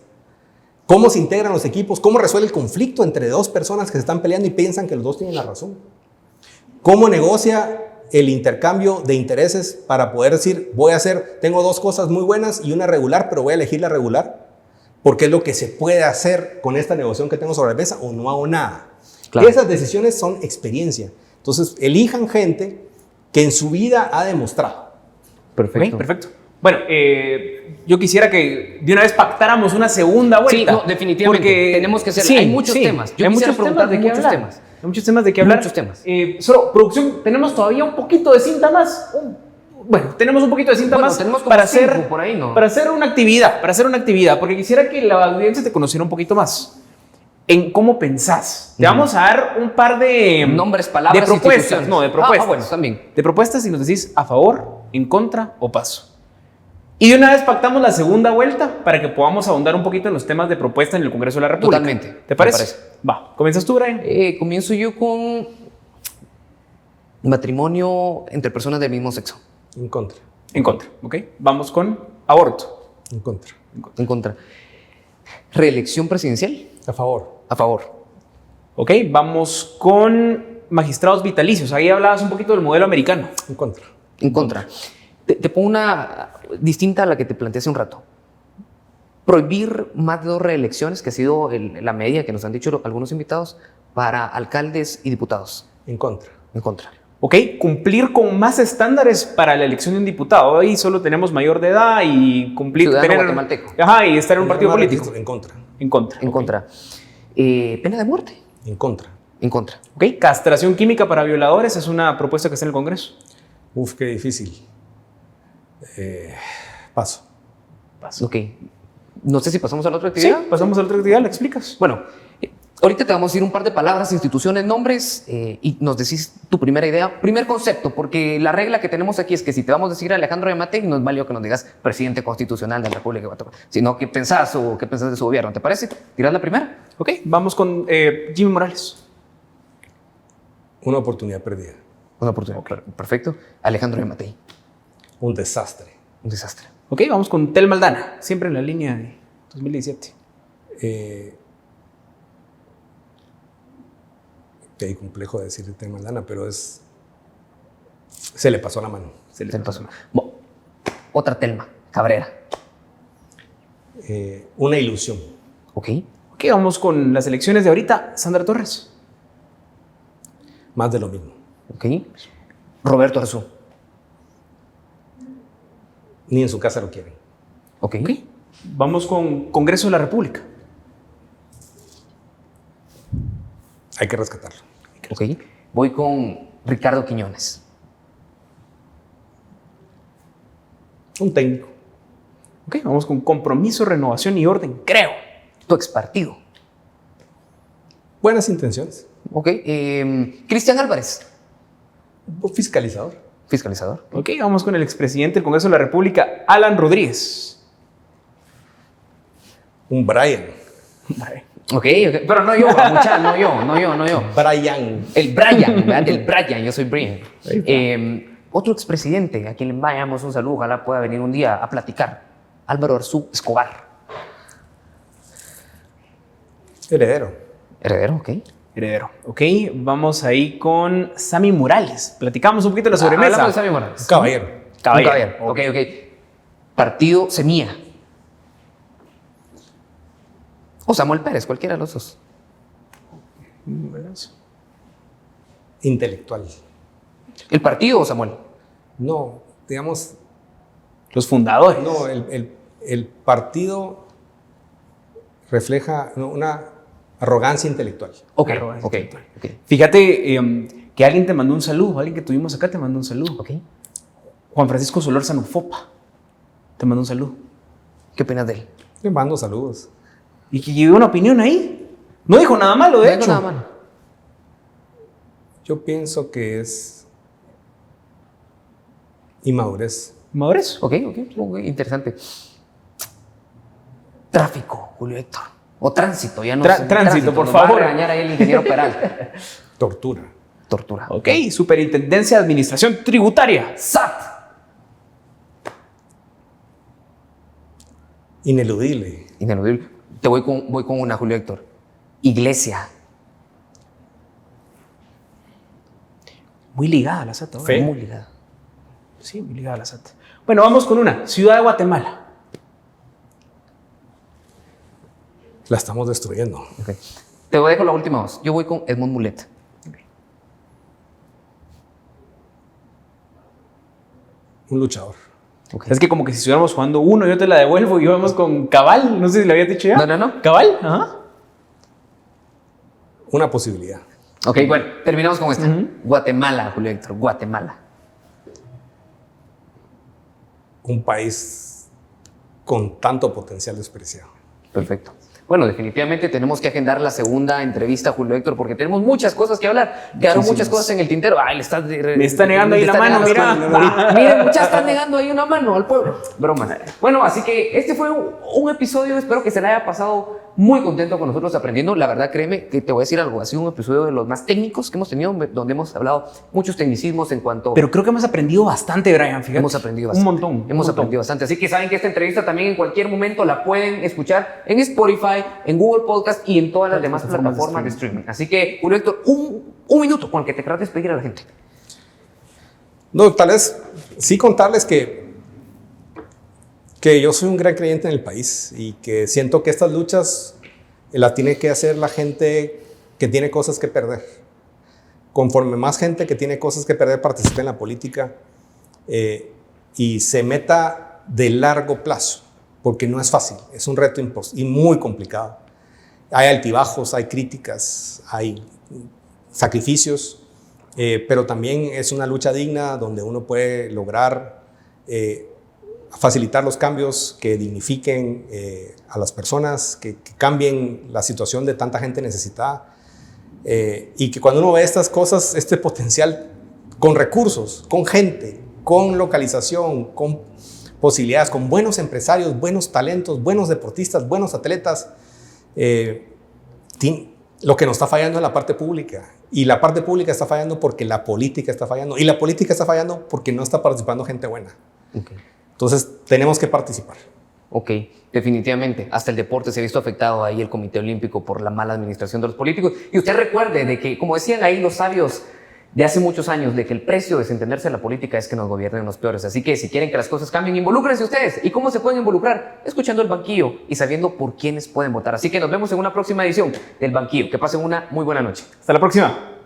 ¿Cómo se integran los equipos? ¿Cómo resuelve el conflicto entre dos personas que se están peleando y piensan que los dos tienen la razón? ¿Cómo negocia el intercambio de intereses para poder decir, tengo 2 cosas muy buenas y una regular, pero voy a elegir la regular? Porque es lo que se puede hacer con esta negociación que tengo sobre la mesa o no hago nada. Claro. Esas decisiones son experiencia. Entonces, elijan gente que en su vida ha demostrado. Perfecto. Okay, perfecto. Bueno, yo quisiera que de una vez pactáramos una segunda vuelta. Sí, no, definitivamente. Porque tenemos que hacer. Sí, hay muchos temas. Yo hay muchos temas de qué hablar. Hay muchos temas de qué hablar. Muchos temas. Solo, producción, tenemos todavía un poquito de cinta más. Bueno, tenemos un poquito de cinta más para hacer por ahí, ¿no? Para hacer una actividad, porque quisiera que la audiencia te conociera un poquito más. En cómo pensás. Te vamos a dar un par de nombres, palabras, de propuestas. No, de propuestas. Bueno, también. De propuestas y nos decís a favor, en contra o paso. Y de una vez pactamos la segunda vuelta para que podamos ahondar un poquito en los temas de propuesta en el Congreso de la República. Totalmente. ¿Te parece? Va. ¿Comienzas tú, Brian? Comienzo yo con matrimonio entre personas del mismo sexo. En contra. En contra, ¿ok? Vamos con aborto. En contra. En contra. Reelección presidencial. A favor. A favor. Ok, vamos con magistrados vitalicios. Ahí hablabas un poquito del modelo americano. En contra. En contra. Te pongo una distinta a la que te planteé hace un rato. Prohibir más de 2 reelecciones, que ha sido la media que nos han dicho algunos invitados, para alcaldes y diputados. En contra. En contra. Ok, cumplir con más estándares para la elección de un diputado. Ahí solo tenemos mayor de edad y cumplir... Ciudadano guatemalteco. Ajá, y estar en un partido político. En contra. En contra. En contra. Pena de muerte. En contra. En contra. Ok, castración química para violadores es una propuesta que está en el Congreso. Uf, qué difícil. Paso. Ok. No sé si pasamos a la otra actividad. Sí, pasamos a la otra actividad, ¿la explicas? Bueno, ahorita te vamos a decir un par de palabras, instituciones, nombres y nos decís tu primera idea, primer concepto, porque la regla que tenemos aquí es que si te vamos a decir Alejandro Yamatei, no es válido que nos digas presidente constitucional de la República de Guatemala, sino qué pensás o qué pensás de su gobierno. ¿Te parece? ¿Tirás la primera? Ok, vamos con Jimmy Morales. Una oportunidad perdida. Una oportunidad. Okay. Perfecto. Alejandro Yamatei. Un desastre. Un desastre. Ok, vamos con Tel Maldana, siempre en la línea de 2017. Qué complejo decir Tel Maldana, pero se le pasó la mano. Se le pasó. Bueno, otra Telma, Cabrera. Una ilusión. Ok, vamos con las elecciones de ahorita. Sandra Torres. Más de lo mismo. Ok. Roberto Arzú. Ni en su casa lo quieren. Ok. Vamos con Congreso de la República. Hay que rescatarlo. Ok. Voy con Ricardo Quiñones. Un técnico. Ok, vamos con compromiso, renovación y orden, creo. Tu ex partido. Buenas intenciones. Ok. Cristian Álvarez. Un fiscalizador. Fiscalizador. Ok, vamos con el expresidente del Congreso de la República, Alan Rodríguez. Un Brian. Ok, pero no yo, mucha, no yo. Brian. El Brian, ¿verdad? El Brian, yo soy Brian. Otro expresidente a quien le enviamos un saludo, ojalá pueda venir un día a platicar. Álvaro Arzú Escobar. Heredero. Heredero, ok. Heredero. Ok, vamos ahí con Sammy Morales. Platicamos un poquito de la sobremesa. Hablamos de Sammy Morales. Un caballero. Un caballero. Ok. Partido Semilla. O Samuel Pérez, cualquiera de los dos. Intelectual. ¿El partido o Samuel? No, digamos, Los fundadores. no, el partido refleja una arrogancia intelectual. Ok. Fíjate que alguien te mandó un saludo, alguien que tuvimos acá te mandó un saludo. Ok. Juan Francisco Solórzano Fopa te mandó un saludo. ¿Qué opinas de él? Le mando saludos. Y que dio una opinión ahí. No dijo nada malo, de No digo hecho. nada malo. Yo pienso que es inmadurez. Madurez. Ok, interesante. Tráfico, Julio Héctor. O tránsito, ya no sé. Tránsito, por nos va a favor. regañar ahí el ingeniero Peral. Tortura. Tortura. Ok, Superintendencia de Administración Tributaria. SAT. Ineludible. Ineludible. Te voy con una, Julio Héctor. Iglesia. Muy ligada a la SAT. ¿no? Fe. Muy ligada. Sí, muy ligada a la SAT. Bueno, vamos con una. Ciudad de Guatemala. La estamos destruyendo. Okay. Te dejo la última voz. Yo voy con Edmond Mulet. Un luchador. Okay. Es que como que si estuviéramos jugando uno, yo te la devuelvo y vamos con Cabal. No sé si le habías dicho ya. No. ¿Cabal? Ajá. Una posibilidad. Ok, bueno, terminamos con esta. Guatemala, Julio Héctor. Guatemala. Un país con tanto potencial despreciado. Perfecto. Bueno, definitivamente tenemos que agendar la segunda entrevista, Julio Héctor, porque tenemos muchas cosas que hablar. Quedaron muchas cosas en el tintero. Ay, Me está negando ahí la mano, mira. Miren, muchas están negando ahí una mano al pueblo. Broma. Bueno, así que este fue un episodio. Espero que se le haya pasado muy contento con nosotros aprendiendo. La verdad, créeme que te voy a decir algo. Ha sido un episodio de los más técnicos que hemos tenido, donde hemos hablado muchos tecnicismos en cuanto... Pero creo que hemos aprendido bastante, Brian. Fíjate. Hemos aprendido bastante. Un montón. Hemos aprendido bastante. Así que saben que esta entrevista también en cualquier momento la pueden escuchar en Spotify, en Google Podcast y en todas las demás plataformas de streaming. Así que, Julio Héctor, un minuto con el que te quieras despedir a la gente. No, tal vez sí contarles que yo soy un gran creyente en el país y que siento que estas luchas la tiene que hacer la gente que tiene cosas que perder. Conforme más gente que tiene cosas que perder participe en la política y se meta de largo plazo, porque no es fácil, es un reto y muy complicado. Hay altibajos, hay críticas, hay sacrificios, pero también es una lucha digna donde uno puede lograr facilitar los cambios que dignifiquen a las personas, que cambien la situación de tanta gente necesitada y que cuando uno ve estas cosas, este potencial con recursos, con gente, con localización, con posibilidades, con buenos empresarios, buenos talentos, buenos deportistas, buenos atletas, lo que nos está fallando es la parte pública. Y la parte pública está fallando porque la política está fallando. Y la política está fallando porque no está participando gente buena. Okay. Entonces, tenemos que participar. Ok, definitivamente. Hasta el deporte se ha visto afectado ahí el Comité Olímpico por la mala administración de los políticos. Y usted recuerde de que, como decían ahí los sabios de hace muchos años, de que el precio de desentenderse de la política es que nos gobiernen los peores. Así que si quieren que las cosas cambien, involúcrense ustedes. ¿Y cómo se pueden involucrar? Escuchando El Banquillo y sabiendo por quiénes pueden votar. Así que nos vemos en una próxima edición del Banquillo. Que pasen una muy buena noche. Hasta la próxima.